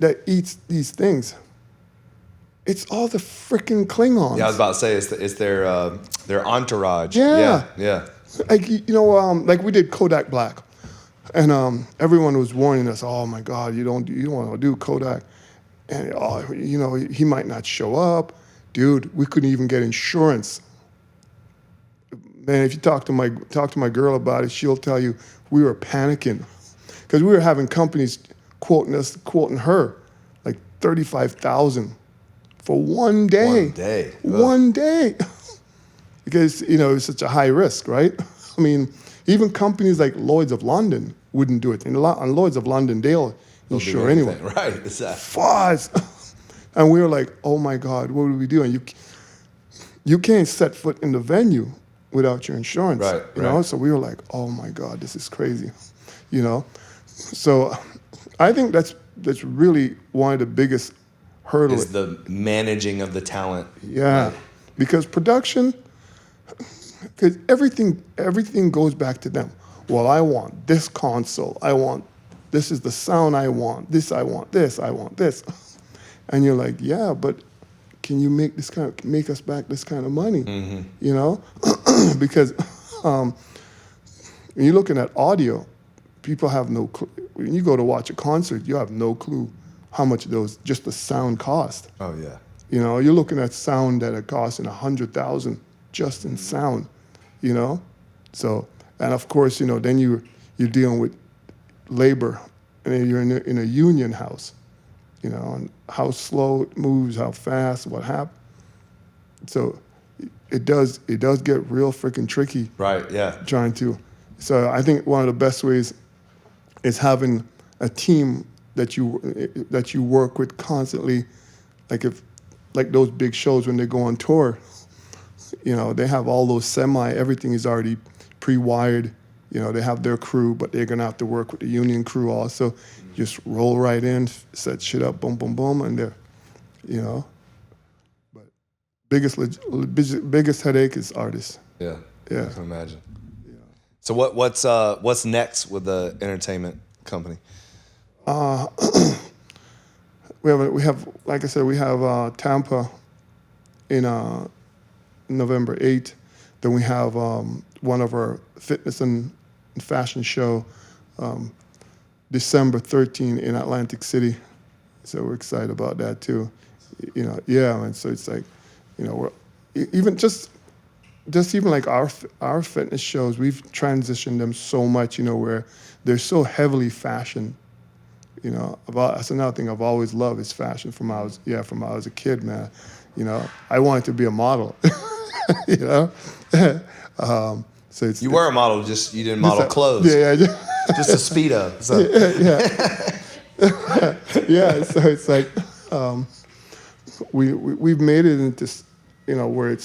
that eats these things. It's all the freaking Klingons. Yeah, I was about to say it's their entourage. Yeah. Yeah. Like, like we did Kodak Black, and everyone was warning us, oh my God, you don't want to do Kodak, and he might not show up. Dude, we couldn't even get insurance. Man, if you talk to my girl about it, she'll tell you we were panicking because we were having companies quoting her like $35,000 for one day. 1 day. One day. Because, it's such a high risk, right? I mean, even companies like Lloyd's of London wouldn't do it. And on Lloyd's of London, they'll insure anyway. Right, exactly. Fuzz. And we were like, oh my God, what do we do? And you can't set foot in the venue without your insurance. Right, you know? So we were like, oh my God, this is crazy. So I think that's really one of the biggest hurdles. Is the managing of the talent. Yeah. Right. Because production, because everything goes back to them. Well, I want this console. This is the sound I want. I want this. And you're like, yeah, but can you make us back this kind of money? Mm-hmm. Because when you're looking at audio, people have no clue. When you go to watch a concert, you have no clue how much just the sound cost. Oh yeah. You're looking at sound that are costing $100,000 just in sound. So, and of course, then you're dealing with labor, and you're in a union house. And how slow it moves, how fast, what happens. So it does get real freaking tricky. Right, yeah. So I think one of the best ways is having a team that you work with constantly. Like those big shows when they go on tour, they have all those everything is already pre-wired. They have their crew, but they're gonna have to work with the union crew also. Just roll right in, set shit up, boom, boom, boom, and they're, But biggest headache is artists. Yeah. Yeah. I can imagine. Yeah. So what's next with the entertainment company? We have like I said, we have Tampa in November 8th. Then we have one of our fitness and fashion show December 13th in Atlantic City. So we're excited about that too. And so it's like, we're even just even like our fitness shows, we've transitioned them so much, where they're so heavily fashion. That's another thing I've always loved is fashion from I was a kid, man. I wanted to be a model. So it's you were a model, just you didn't model clothes. Yeah. Just a Speedo. So. Yeah. So it's like we've made it into where it's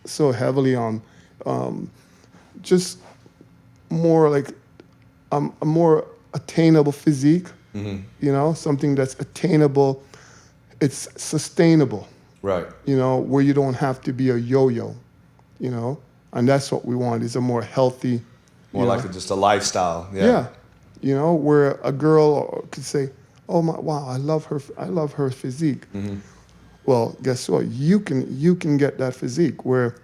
so heavily on just more like a more attainable physique. Mm-hmm. Something that's attainable. It's sustainable. Right. Where you don't have to be a yo-yo. And that's what we want is a more healthy. More like just a lifestyle. Yeah. Where a girl could say, "Oh my, wow, I love her physique." Mm-hmm. Well, guess what? You can get that physique. Where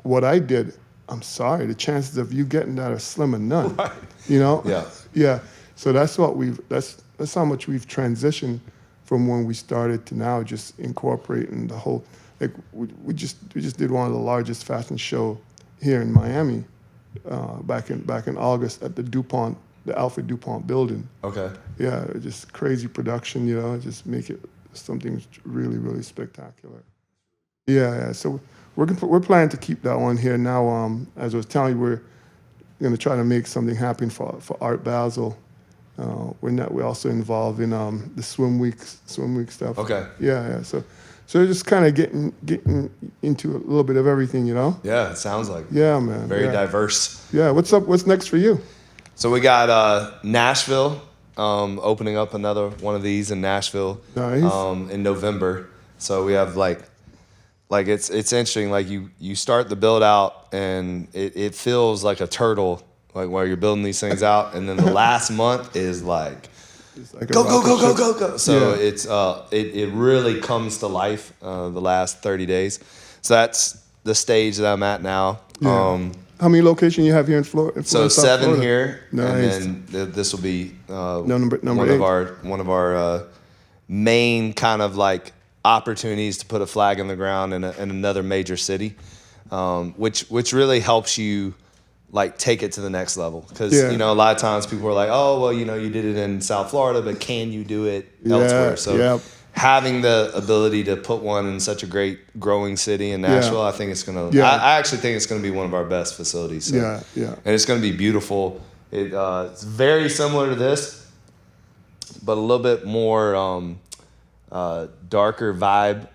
what I did, I'm sorry, the chances of you getting that are slim and none. Right. Yeah. Yeah. So that's how much we've transitioned from when we started to now, just incorporating the whole. Like we just did one of the largest fashion show here in Miami back in August at the Alfred DuPont building. Okay. Yeah, just crazy production, just make it something really, really spectacular. Yeah. So we're planning to keep that one here now. As I was telling you, we're going to try to make something happen for Art Basel. We're also involved in the swim week stuff. Okay. Yeah. So just kind of getting into a little bit of everything, Yeah, it sounds like. Yeah, man. Very diverse. Yeah. What's up? What's next for you? So we got Nashville opening up another one of these in Nashville in November. So we have like it's interesting. Like you start the build out and it feels like a turtle, like while you're building these things out, and then the last month is like go. So it's it really comes to life the last 30 days. So that's the stage that I'm at now. Yeah. How many locations you have here in Florida? So 7 Florida? here, Nice. and then this will be number one of our main kind of like opportunities to put a flag in the ground in another major city, which really helps you like take it to the next level. Because you know, a lot of times people are like, oh well, you know, you did it in South Florida, but can you do it elsewhere? So having the ability to put one in such a great growing city in Nashville, I think it's gonna. I actually think it's gonna be one of our best facilities. So. And it's gonna be beautiful. It's very similar to this, but a little bit more darker vibe.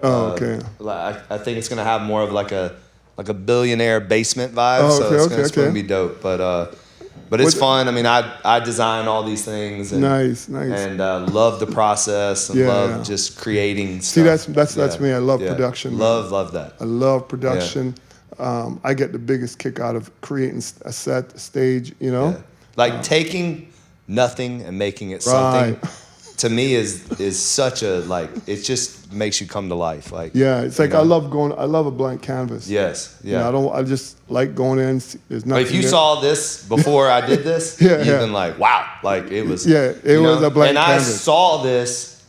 Oh, okay. I think it's gonna have more of like a billionaire basement vibe. So it's gonna be dope. But it's fun. I mean, I design all these things. And, nice. And love the process and love just creating stuff. See, that's me. I love production. Love that. I love production. I get the biggest kick out of creating a set, a stage, you know? Yeah. Like taking nothing and making it something. To me is such a like it just makes you come to life. Like it's like I love a blank canvas. Yes. You know, I just like going in. There's nothing. But if you saw this before I did this, you've been like, wow, like it was. It was a blank canvas. And I saw this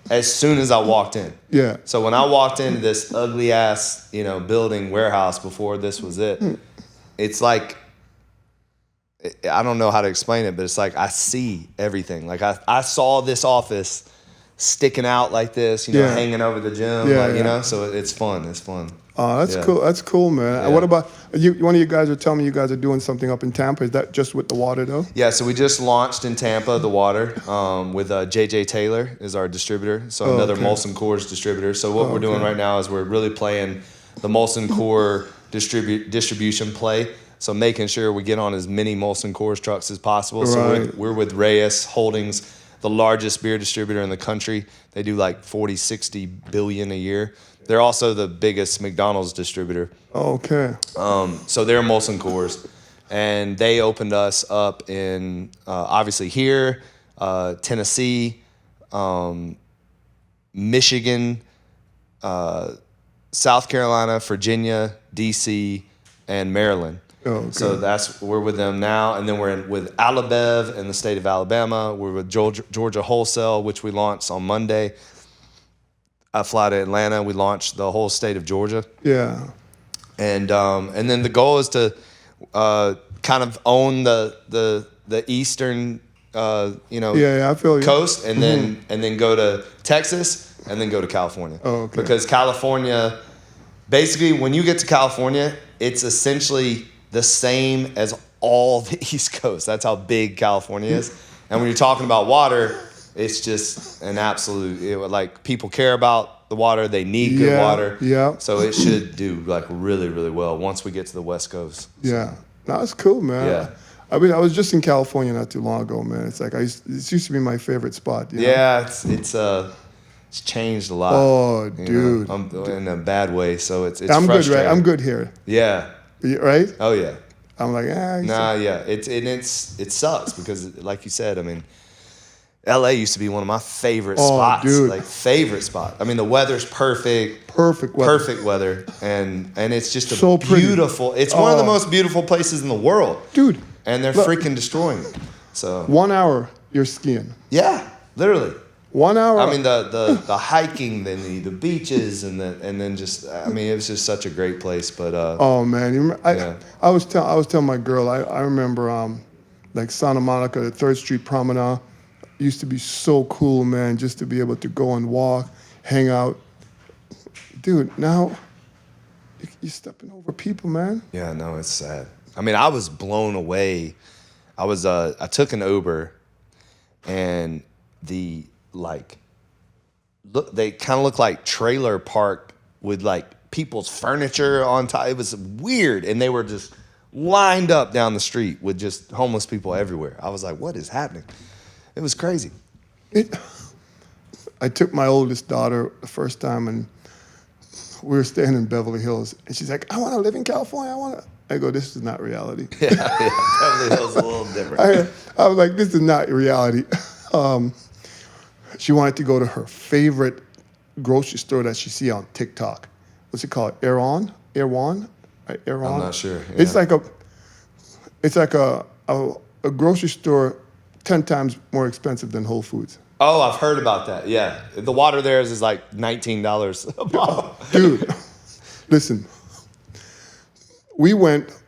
as soon as I walked in. Yeah. So when I walked into this ugly ass, building warehouse before this was it, it's like. I don't know how to explain it, but it's like I see everything. Like I saw this office sticking out like this, hanging over the gym, so it's fun. It's fun. Oh, that's cool. That's cool, man. What about you? One of you guys are telling me you guys are doing something up in Tampa. Is that just with the water, though? Yeah, so we just launched in Tampa, the water, with JJ Taylor is our distributor. So another Molson Coors distributor. So what we're doing right now is we're really playing the Molson Coors distribution play. So making sure we get on as many Molson Coors trucks as possible. Right. So we're with Reyes Holdings, the largest beer distributor in the country. They do like 40, 60 billion a year. They're also the biggest McDonald's distributor. Okay. So they're Molson Coors. And they opened us up in, obviously here, Tennessee, Michigan, South Carolina, Virginia, D.C., and Maryland. Okay. So we're with them now, and then we're with Alabev in the state of Alabama. We're with Georgia Wholesale, which we launched on Monday. I fly to Atlanta. We launched the whole state of Georgia. Yeah. And then the goal is to kind of own the eastern I feel you. Coast, and then go to Texas, and then go to California. Oh, okay. Because California, basically, when you get to California, it's essentially the same as all the East Coast. That's how big California is. And when you're talking about water, it's just an absolute, like people care about the water. They need good water. Yeah. So it should do like really, really well once we get to the West Coast. Yeah. No, that's cool, man. Yeah. I mean, I was just in California not too long ago, man. It's like it used to be my favorite spot. You know? Yeah, it's changed a lot. Oh, dude. In a bad way. So it's I'm frustrating. good, right? I'm good here. Yeah. Right? Oh yeah. I'm like, it sucks because, like you said, I mean, LA used to be one of my favorite spots. Dude. Like favorite spot. I mean, the weather's perfect. Perfect weather. Perfect weather, and it's just so beautiful. It's one of the most beautiful places in the world, dude. And they're freaking destroying it. So 1 hour you're skiing. Yeah, literally. 1 hour. I mean, the hiking, then the beaches, and then just, I mean, it was just such a great place. But oh man, I was telling my girl, I remember like Santa Monica, the 3rd Street Promenade used to be so cool, man, just to be able to go and walk, hang out. Dude, now you're stepping over people, man. Yeah, no, it's sad. I mean, I was blown away. I took an Uber, and they kind of look like trailer park with like people's furniture on top. It was weird, and they were just lined up down the street with just homeless people everywhere. I was like, what is happening? It was crazy. I took my oldest daughter the first time, and we were staying in Beverly Hills, and she's like, I want to live in California. I go, this is not reality. Yeah, Beverly Hills is a little different. I was like, this is not reality. She wanted to go to her favorite grocery store that she see on TikTok. What's it called? Erewhon? Right? Erewhon? I'm not sure. Yeah. It's like a grocery store 10 times more expensive than Whole Foods. Oh, I've heard about that. Yeah. The water there is like $19 a bottle. Dude, listen. We went,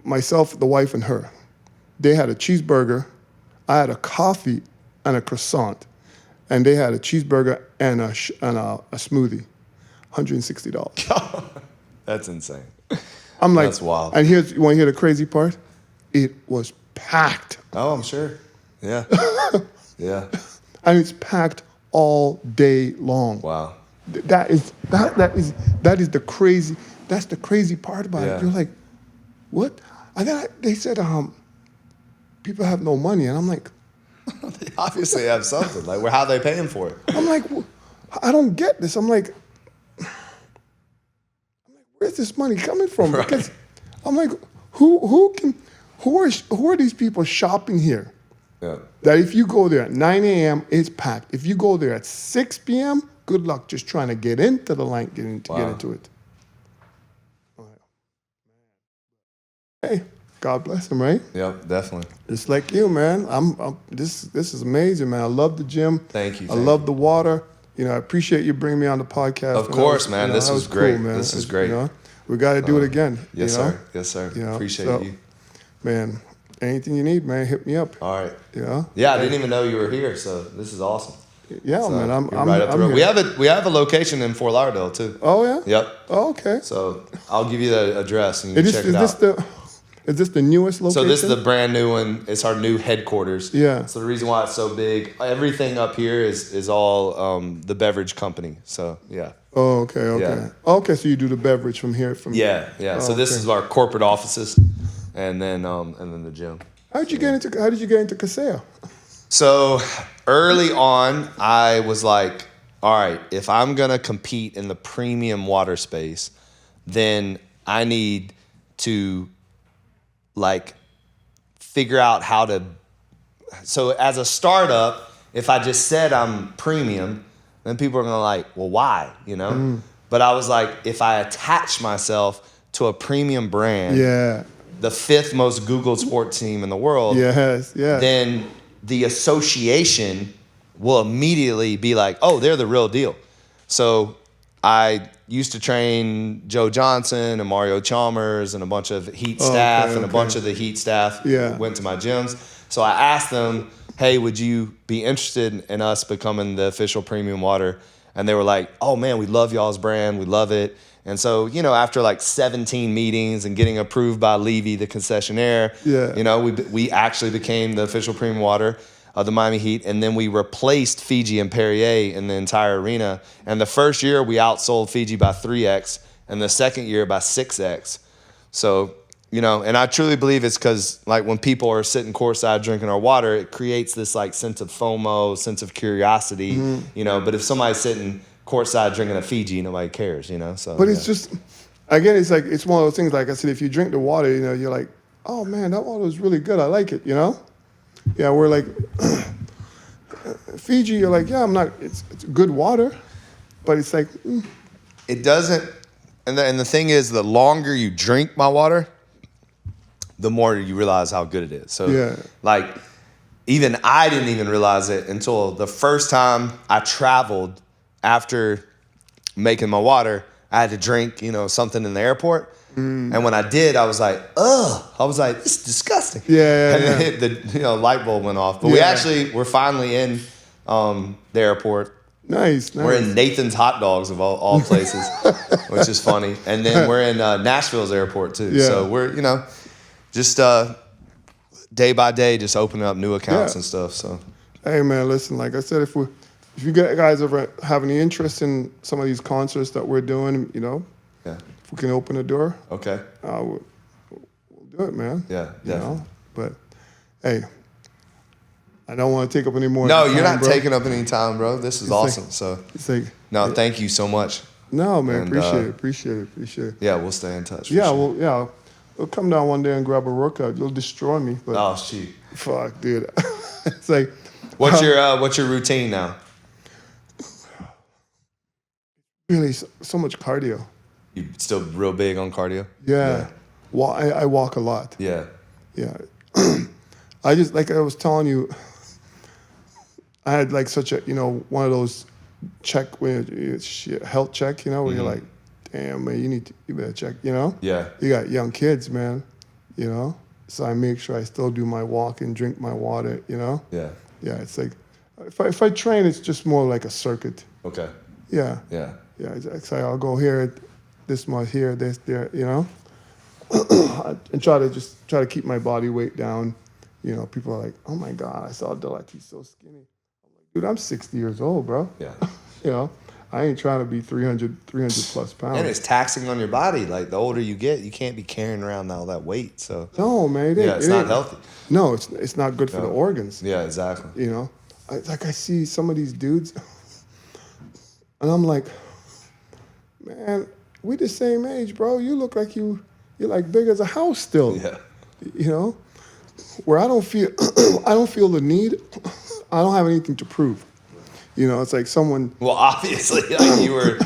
myself, the wife, and her. They had a cheeseburger. I had a coffee and a croissant. And they had a cheeseburger and a smoothie. $160. That's insane. I'm like, that's wild. And you want to hear the crazy part? It was packed. Oh, I'm sure. Yeah. Yeah. And it's packed all day long. Wow. That is the crazy. That's the crazy part about it. You're like, what? And then they said, people have no money, and I'm like, they obviously have something. Like, how are they paying for it? I'm like, I don't get this. I'm like, where's this money coming from? Right. Because I'm like, who are these people shopping here? Yeah. That if you go there at 9 a.m., it's packed. If you go there at 6 p.m., good luck just trying to get into the line, get into it. Hey, God bless him, right? Yep, definitely. Just like you, man. This is amazing, man. I love the gym. Thank you. I love the water. I appreciate you bringing me on the podcast. Of course, man. This was great. Cool, man. This is great. We got to do it again. Yes, sir. Yes, sir. Appreciate you. Man, anything you need, man, hit me up. All right. Yeah. Yeah, I didn't even know you were here, so this is awesome. Yeah, so man. I'm right up the road. here. We have a location in Fort Lauderdale too. Oh yeah. Yep. Oh, okay. So I'll give you the address and you can check it out. Is this the newest location? So this is the brand new one. It's our new headquarters. Yeah. So the reason why it's so big, everything up here is all the beverage company. So yeah. Oh, okay. Yeah. Okay, so you do the beverage from here. Yeah. Oh, so this is our corporate offices, and then the gym. How did you get into Caseo? So early on, I was like, all right, if I'm gonna compete in the premium water space, then I need to figure out how to. So as a startup, if I just said I'm premium, then people are gonna well, why? But I was like, if I attach myself to a premium brand, the 5th most Googled sports team in the world, then the association will immediately be like, oh, they're the real deal. So I used to train Joe Johnson and Mario Chalmers and a bunch of Heat staff, and a bunch of the Heat staff went to my gyms. So I asked them, hey, would you be interested in us becoming the official premium water? And they were like, oh man, we love y'all's brand. We love it. And so, after 17 meetings and getting approved by Levy, the concessionaire, we actually became the official premium water of the Miami Heat. And then we replaced Fiji and Perrier in the entire arena. And the first year we outsold Fiji by 3x, and the second year by 6x. So, and I truly believe it's because when people are sitting courtside drinking our water, it creates this sense of FOMO, sense of curiosity, but if somebody's sitting courtside drinking a Fiji, nobody cares, So, but it's just, again, it's it's one of those things. Like I said, if you drink the water, you're like, oh man, that water is really good. I like it. Yeah, we're like Fiji. You're like, yeah, I'm not. It's good water, but it's it doesn't. And the thing is, the longer you drink my water, the more you realize how good it is. So even I didn't even realize it until the first time I traveled. After making my water, I had to drink, something in the airport. And when I did, I was like, ugh. I was like, this is disgusting. And the light bulb went off. But we're finally in the airport. Nice. We're in Nathan's Hot Dogs of all places, which is funny. And then we're in Nashville's airport too. Yeah. So we're, just day by day, just opening up new accounts and stuff. So, hey man, listen, like I said, if you guys ever have any interest in some of these concerts that we're doing, if we can open the door, okay, we'll do do it, man. Yeah, you definitely. know. But hey, I don't want to take up any more. No, time, you're not bro. taking up any time, bro. This is awesome. It's like no, thank you so much. No, man, And, appreciate it. Yeah, we'll stay in touch. Yeah, sure. we'll come down one day and grab a workout. You'll destroy me, but Oh, shoot. fuck, dude. It's like, What's your routine now? really so much cardio. You still real big on cardio? Yeah. Well, I walk a lot. Yeah. Yeah. I just, like I was telling you, I had like such a, one of those health check, where you're like, damn, man, you better check, Yeah. You got young kids, man, so I make sure I still do my walking, drink my water, Yeah. Yeah, it's like, if I train, it's just more like a circuit. Okay. Yeah. Yeah. Yeah, it's like I'll go here, this much here, this, there, and try to keep my body weight down. People are like, oh my God, I saw Dillett, he's so skinny. I'm like, dude, I'm 60 years old, bro. Yeah. I ain't trying to be 300 plus pounds. And it's taxing on your body. Like, the older you get, you can't be carrying around all that weight. So no, man, it's not healthy. No, it's not good for the organs. Yeah, exactly. I see some of these dudes, and I'm like, man, we the same age, bro. You look like you're like big as a house still. Yeah. Where I don't feel the need. I don't have anything to prove. It's like someone. Well, obviously, like, you were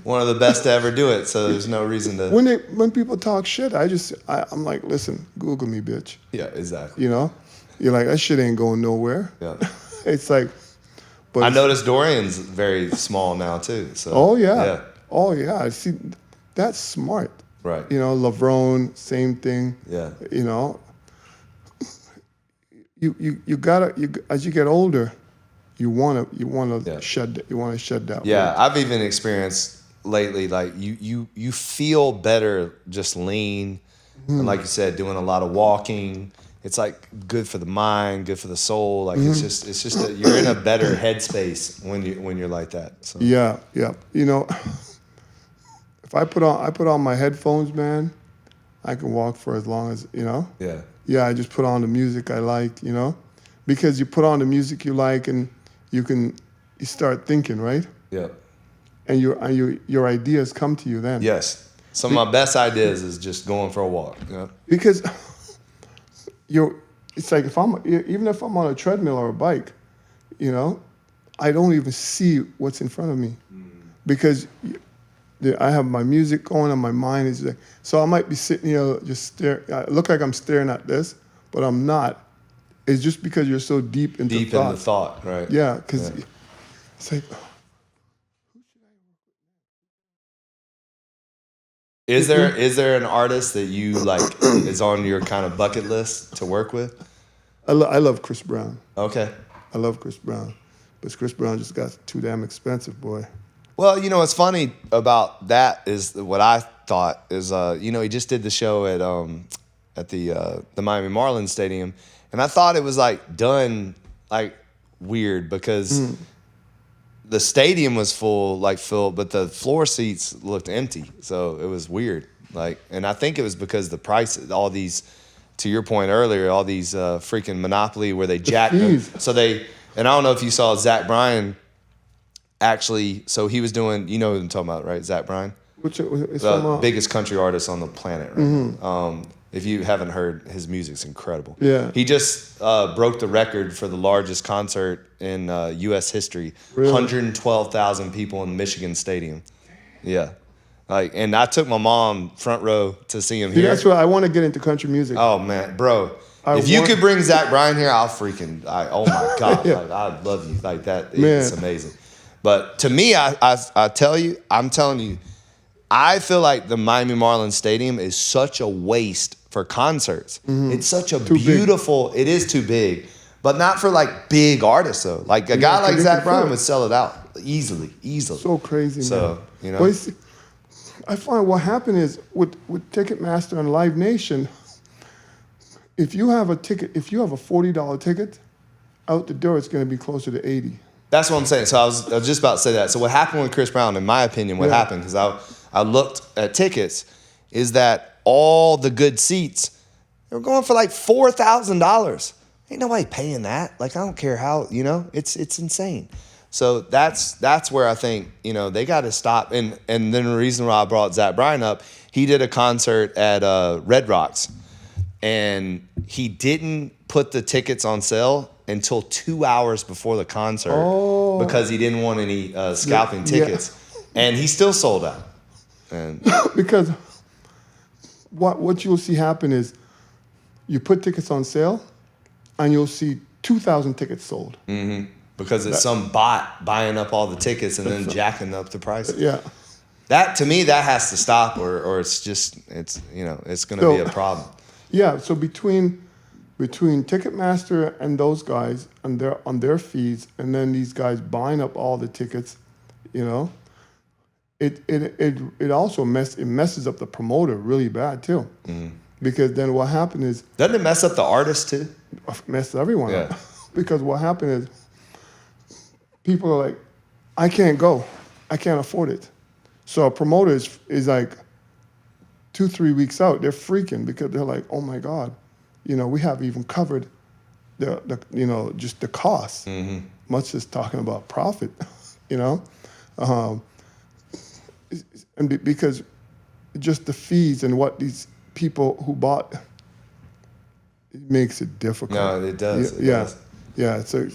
one of the best to ever do it, so there's no reason to. When people talk shit, I'm like, listen, Google me, bitch. Yeah, exactly. You're like, that shit ain't going nowhere. Yeah. It's like, but I noticed Dorian's very small now too. So. Oh yeah. Oh yeah. I see. That's smart. Right. Lavrone, same thing. Yeah. You gotta as you get older, you wanna shed that. Yeah, weight. I've even experienced lately, like you feel better just lean, and like you said, doing a lot of walking. It's like good for the mind, good for the soul. Like it's just that you're in a better headspace when you're like that. So. Yeah. If I put on my headphones, man, I can walk for as long as Yeah. Yeah, I just put on the music I like, because you put on the music you like and you start thinking, right? Yeah. And your ideas come to you then. Yes. Some of my best ideas is just going for a walk. Yeah. Because it's like even if I'm on a treadmill or a bike, I don't even see what's in front of me, because I have my music going and my mind is like, so I might be sitting here just staring. I look like I'm staring at this, but I'm not. It's just because you're so deep into in the thought, right? Yeah, because it's like, Is there an artist that you like is on your kind of bucket list to work with? I love Chris Brown. Okay. I love Chris Brown, but Chris Brown just got too damn expensive, boy. Well, what's funny about that is what I thought is, he just did the show at the Miami Marlins Stadium, and I thought it was like done like weird because the stadium was filled, but the floor seats looked empty, so it was weird. Like, and I think it was because the price, all these, to your point earlier, all these freaking Monopoly where they jacked them. So and I don't know if you saw Zach Bryan. Actually, so he was doing, you know what I'm talking about, right? Zach Bryan? The biggest country artist on the planet, right? If you haven't heard, his music's incredible. Yeah. He just broke the record for the largest concert in U.S. history. Really? 112,000 people in Michigan Stadium. Yeah. And I took my mom front row to see him here. That's why I want to get into country music. Oh, man. Bro. If you could bring Zach Bryan here, oh my God. Yeah. I'd love you. Like that. Man. It's amazing. But to me, I'm telling you, I feel like the Miami Marlins Stadium is such a waste for concerts. It's such a beautiful, it is too big, but not for like big artists though. Like a guy like Zach Bryan would sell it out easily. So crazy, so, man. Well, I find what happened is with Ticketmaster and Live Nation, if you have a $40 ticket, out the door it's going to be closer to $80. That's what I'm saying. So I was just about to say that. So what happened with Chris Brown, in my opinion, what happened, because I looked at tickets, is that all the good seats They were going for like $4,000. Ain't nobody paying that. Like, I don't care how, it's insane. So that's where I think, they got to stop. And then the reason why I brought Zach Bryan up, he did a concert at Red Rocks, and he didn't put the tickets on sale until 2 hours before the concert because he didn't want any scalping tickets. And he still sold out. And because what you'll see happen is you put tickets on sale and you'll see 2,000 tickets sold. Mm-hmm. Because it's some bot buying up all the tickets and then jacking up the prices. Yeah. That, to me, that has to stop, or it's going to be a problem. Yeah, so between Ticketmaster and those guys on their fees, and then these guys buying up all the tickets, it also messes up the promoter really bad too. Mm-hmm. Because then what happened is, doesn't it mess up the artist too? Messes everyone up. Because what happened is, people are like, I can't go, I can't afford it. So a promoter is like 2-3 weeks out, they're freaking because they're like, oh my God, we haven't even covered the just the costs, much as talking about profit, and because just the fees and what these people who bought, it makes it difficult. No, it does. It does. Yeah. So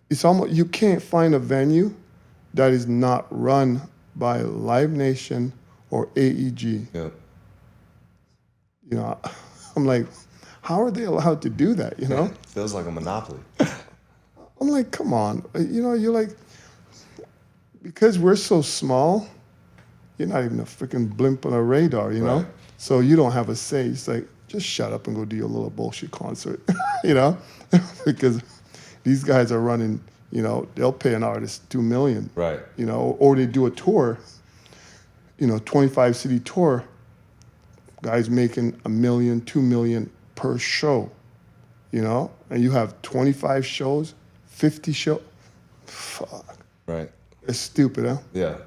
it's almost, you can't find a venue that is not run by Live Nation or AEG. Yeah. I'm like, how are they allowed to do that? Feels like a monopoly. I'm like, come on. You're like, because we're so small, you're not even a freaking blimp on a radar, Right. So you don't have a say. It's like, just shut up and go do your little bullshit concert, because these guys are running, they'll pay an artist $2 million, right? Or they do a tour, 25 city tour. Guys making $1 million, $2 million per show, and you have 25 shows, 50 shows. Fuck. Right. It's stupid, huh? Yeah.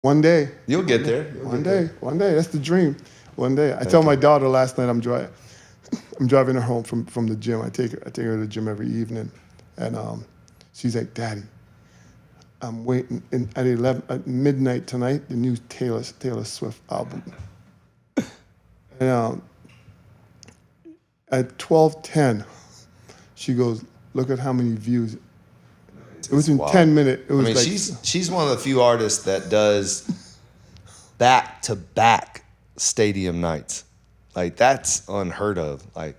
One day. You'll get there. One day. That's the dream. One day. I tell my daughter last night I'm driving her home from the gym. I take her to the gym every evening, and she's like, Daddy, I'm waiting at midnight tonight, the new Taylor Swift album. And at 12:10, she goes, look at how many views. It was in 10 minutes. It was she's one of the few artists that does back-to-back stadium nights. Like, that's unheard of. Like,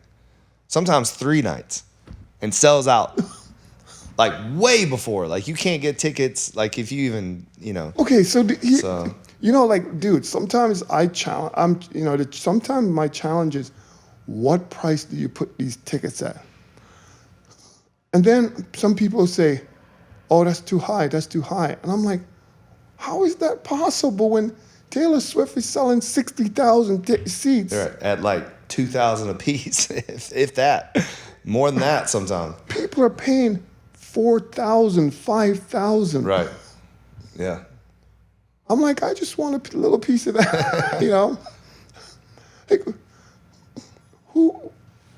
sometimes 3 nights, and sells out. Like, way before. Like, you can't get tickets, like, if you even, Okay, dude, sometimes sometimes my challenge is, what price do you put these tickets at? And then some people say, oh, that's too high. And I'm like, how is that possible when Taylor Swift is selling 60,000 seats? They're at like 2,000 a piece, if that. More than that sometimes. People are paying 4,000, 5,000. Right. Yeah. I'm like, I just want a little piece of that, Like,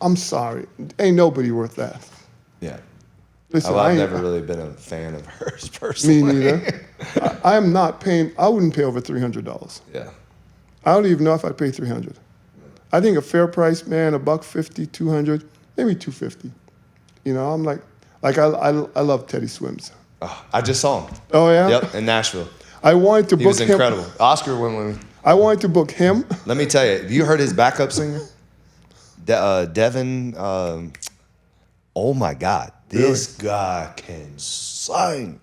I'm sorry. Ain't nobody worth that. Yeah. Listen, I've never really been a fan of hers personally. Me neither. I am not paying. I wouldn't pay over $300. Yeah. I don't even know if I'd pay $300. I think a fair price, man, $150, $200, maybe $250. I'm like I love Teddy Swims. Oh, I just saw him. Oh yeah. Yep, in Nashville. I wanted to book him. He was incredible. Oscar went with me. I wanted to book him. Let me tell you. Have you heard his backup singer? Devin. Oh my God. This guy can sing.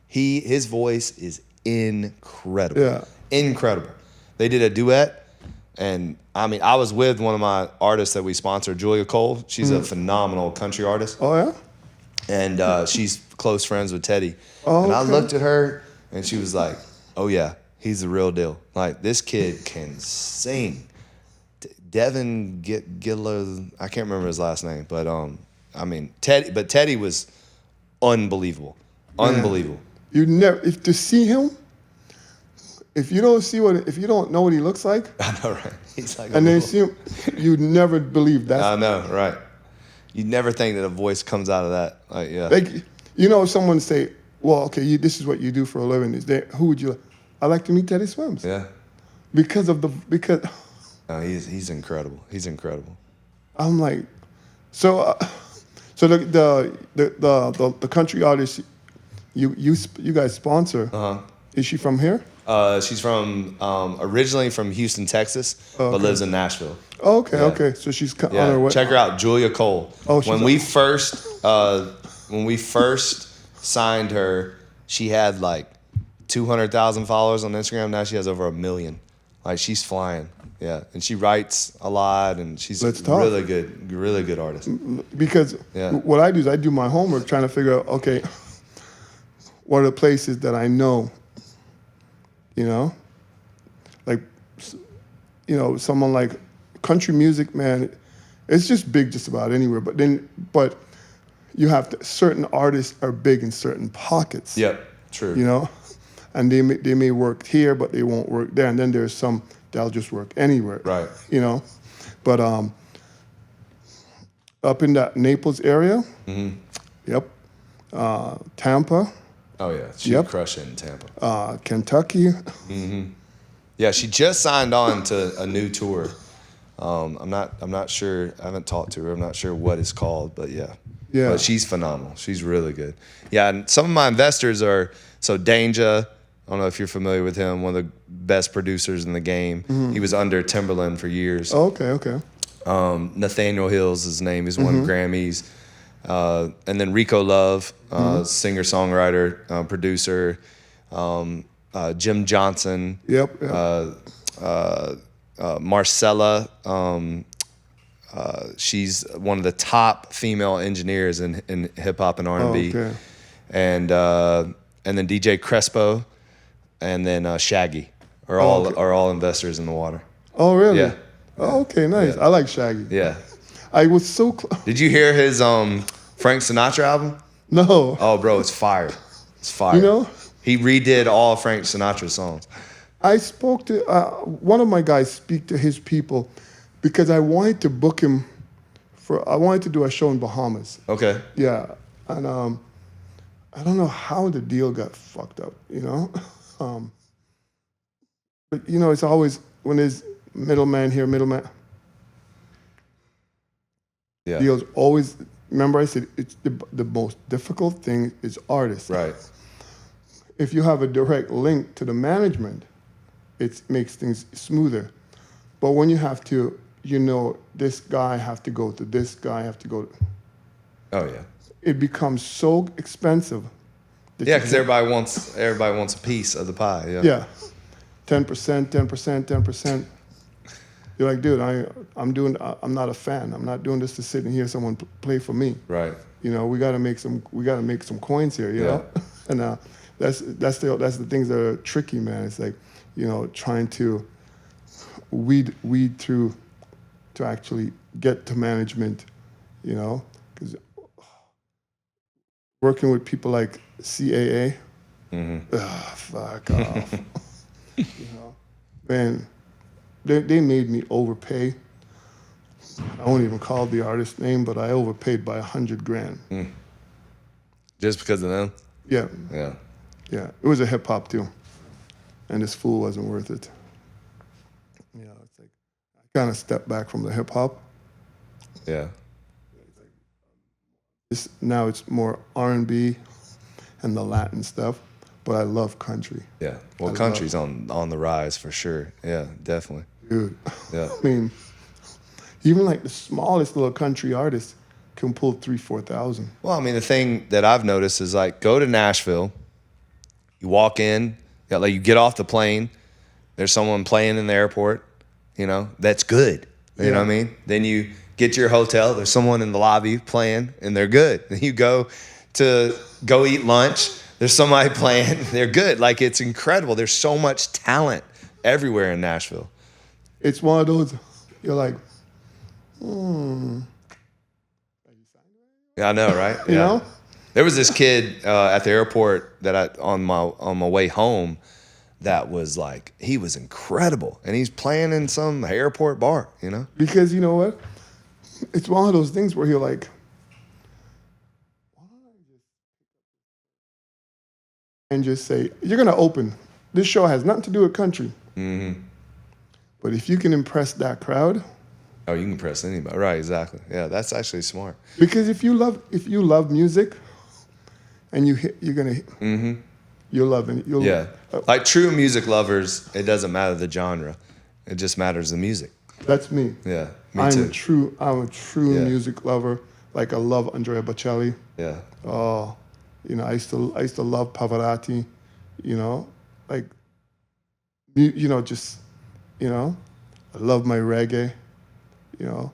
His voice is incredible. Yeah. Incredible. They did a duet, and I was with one of my artists that we sponsor, Julia Cole. She's a phenomenal country artist. Oh yeah? And she's close friends with Teddy. Oh, and I okay. looked at her, and she was like, oh yeah, he's the real deal. Like, this kid can sing. Devin Gillow, I can't remember his last name, but Teddy was unbelievable. Unbelievable. You never, if to see him, if you don't know what he looks like, I know, right? He's like, and then see him, you'd never believe that. I know, right? You'd never think that a voice comes out of that. Like, yeah. Like, someone say, well, okay, this is what you do for a living. Who would you? I like to meet Teddy Swims. Yeah. Because. No, he's incredible. He's incredible. I'm like, so the country artist you guys sponsor. Is she from here? She's from originally from Houston, Texas, but lives in Nashville. Oh, okay, okay. So she's on her way. Check her out, Julia Cole. Oh, when we first signed her, she had like 200,000 followers on Instagram. Now she has over 1 million. Like, she's flying. Yeah, and she writes a lot, and she's really good artist. Because what I do is I do my homework, trying to figure out, okay, what are the places that I know, like, someone like country music, man, it's just big just about anywhere. But you have to, certain artists are big in certain pockets. Yep, true. And they may work here, but they won't work there. And then there's some that'll just work anywhere. Right. But up in that Naples area, yep. Tampa. Oh yeah, she'd crush it in Tampa. Kentucky. Yeah, she just signed on to a new tour. I'm not sure. I haven't talked to her. I'm not sure what it's called, but yeah. But she's phenomenal. She's really good. Yeah, and some of my investors are Danger. I don't know if you're familiar with him. One of the best producers in the game. He was under Timberland for years. Oh, okay. Nathaniel Hill's his name. He's won Grammys. And then Rico Love, singer, songwriter, producer. Jim Johnson. Yep. Marcella. She's one of the top female engineers in hip hop and R&B. Oh, okay. And then DJ Crespo, and then Shaggy are all investors in the water. Oh, really? Yeah. Oh, okay, nice. I like Shaggy. Yeah. I was so close. Did you hear his Frank Sinatra album? No. Oh, bro, it's fire. It's fire. He redid all Frank Sinatra's songs. I spoke to one of my guys. Speak to his people because I wanted to book him I wanted to do a show in Bahamas. Okay. Yeah, and I don't know how the deal got fucked up. But it's always when there's middleman. Yeah. Deals always. Remember, I said it's the most difficult thing is artists. Right. If you have a direct link to the management, it makes things smoother. But when you have to, this guy have to go to this guy, have to go. Oh yeah. It becomes so expensive. Yeah, because everybody wants a piece of the pie. Yeah. Yeah. 10%. You're like, dude, I'm not a fan. I'm not doing this to sit and hear someone play for me. Right. We gotta make some coins here, you know? And that's the things that are tricky, man. It's like, trying to weed through to actually get to management, because working with people like CAA, fuck off. Man, they made me overpay. I won't even call the artist name, but I overpaid by $100,000. Just because of them? Yeah. Yeah. Yeah. It was a hip hop too, and this fool wasn't worth it. It's like I kind of stepped back from the hip hop. Yeah. Now it's more R&B and the Latin stuff, but I love country. Yeah. Well, country's on the rise for sure. Yeah, definitely. Dude. Yeah. I mean, even like the smallest little country artist can pull 3,000-4,000. Well, I mean, the thing that I've noticed is like go to Nashville, you walk in, you get off the plane, there's someone playing in the airport, that's good. You know what I mean? Then you get to your hotel, there's someone in the lobby playing, and they're good. Then you go eat lunch, there's somebody playing, they're good. Like, it's incredible. There's so much talent everywhere in Nashville. It's one of those, you're like, Yeah, I know, right? You know? There was this kid at the airport that on my way home. that was like, he was incredible. And he's playing in some airport bar, you know? Because you know what? It's one of those things where you're like, why don't I just say, you're going to open. This show has nothing to do with country. Mm-hmm. But if you can impress that crowd. Oh, you can impress anybody. Right, exactly. Yeah, that's actually smart. Because if you love music and you're going to, mm-hmm. you'll love it. Yeah. Like true music lovers, it doesn't matter the genre. It just matters the music. That's me. Yeah, I'm too. a true music lover. Like I love Andrea Bocelli. Yeah. Oh, you know, I used to love Pavarotti. You know, like, you know, just, you know, I love my reggae. You know,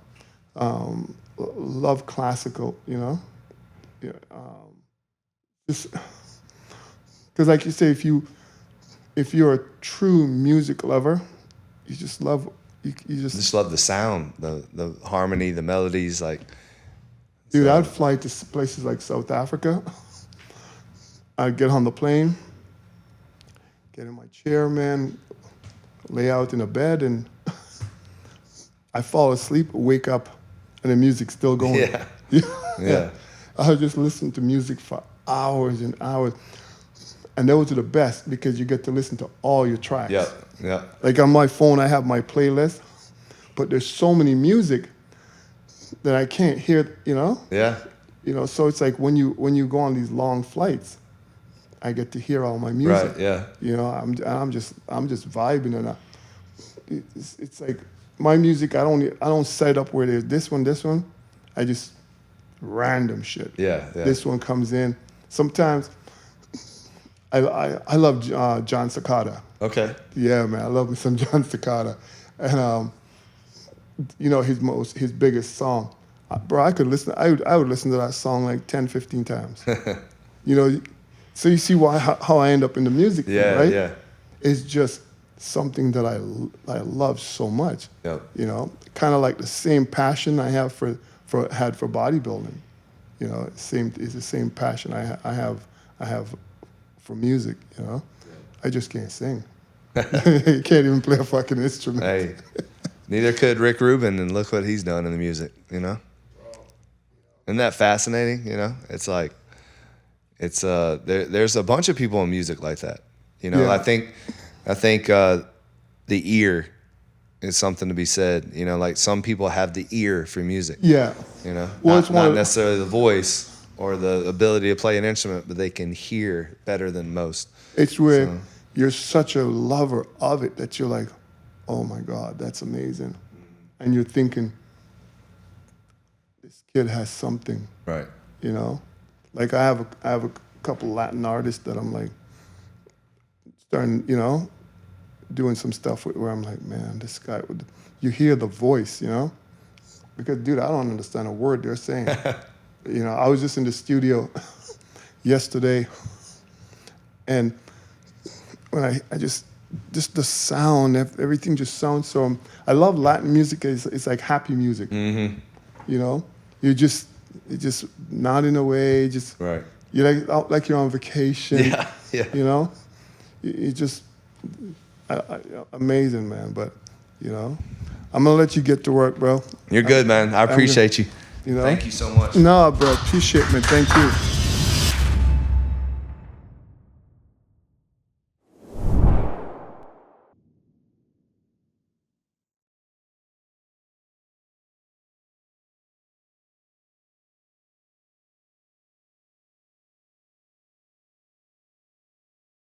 love classical. You know, yeah. Just because, like you say, if you're a true music lover, you just love. You just love the sound, the harmony, the melodies, like. Dude, I'd fly to places like South Africa. I'd get on the plane, get in my chair, man, lay out in a bed, and I fall asleep, wake up, and the music's still going. Yeah. Yeah. I would just listen to music for hours and hours. And those are the best because you get to listen to all your tracks. Yeah, yeah. Like on my phone, I have my playlist, but there's so many music that I can't hear, you know? Yeah. You know, so it's like when you go on these long flights, I get to hear all my music. Right, yeah. You know, I'm just vibing, and it's like my music, I don't set up where there's this one. I just random shit. Yeah, yeah. This one comes in. Sometimes I love John Cicada. Okay. Yeah, man, I love me some John Cicada. And you know, his biggest song. Bro, I would listen to that song like 10, 15 times. You know, so you see how I end up in the music thing, right? Yeah. It's just something that I love so much. Yep. You know, kind of like the same passion I have for bodybuilding. You know, it's the same passion I have for music. You know, I just can't sing. You can't even play a fucking instrument. Hey, neither could Rick Rubin, and look what he's done in the music. You know, isn't that fascinating? You know, it's like there's a bunch of people in music like that. You know, Yeah. I think the ear is something to be said. You know, like some people have the ear for music. Yeah. You know, Well, not necessarily the voice or the ability to play an instrument, but they can hear better than most. It's where you're such a lover of it that you're like, oh my God, that's amazing. And you're thinking, this kid has something. Right. You know? Like I have a couple Latin artists that I'm like starting, you know, doing some stuff with where I'm like, man, this guy you hear the voice, you know? Because dude, I don't understand a word they're saying. You know, I was just in the studio yesterday, and when I just the sound, everything just sounds so. I love Latin music. It's like happy music. Mm-hmm. You know, you're just nodding away, just right. You're like you're on vacation. Yeah, yeah. You know, you just amazing, man. But you know, I'm gonna let you get to work, bro. You're good, man. I appreciate you. You know, thank you so much. No, bro, appreciate it, man. Thank you.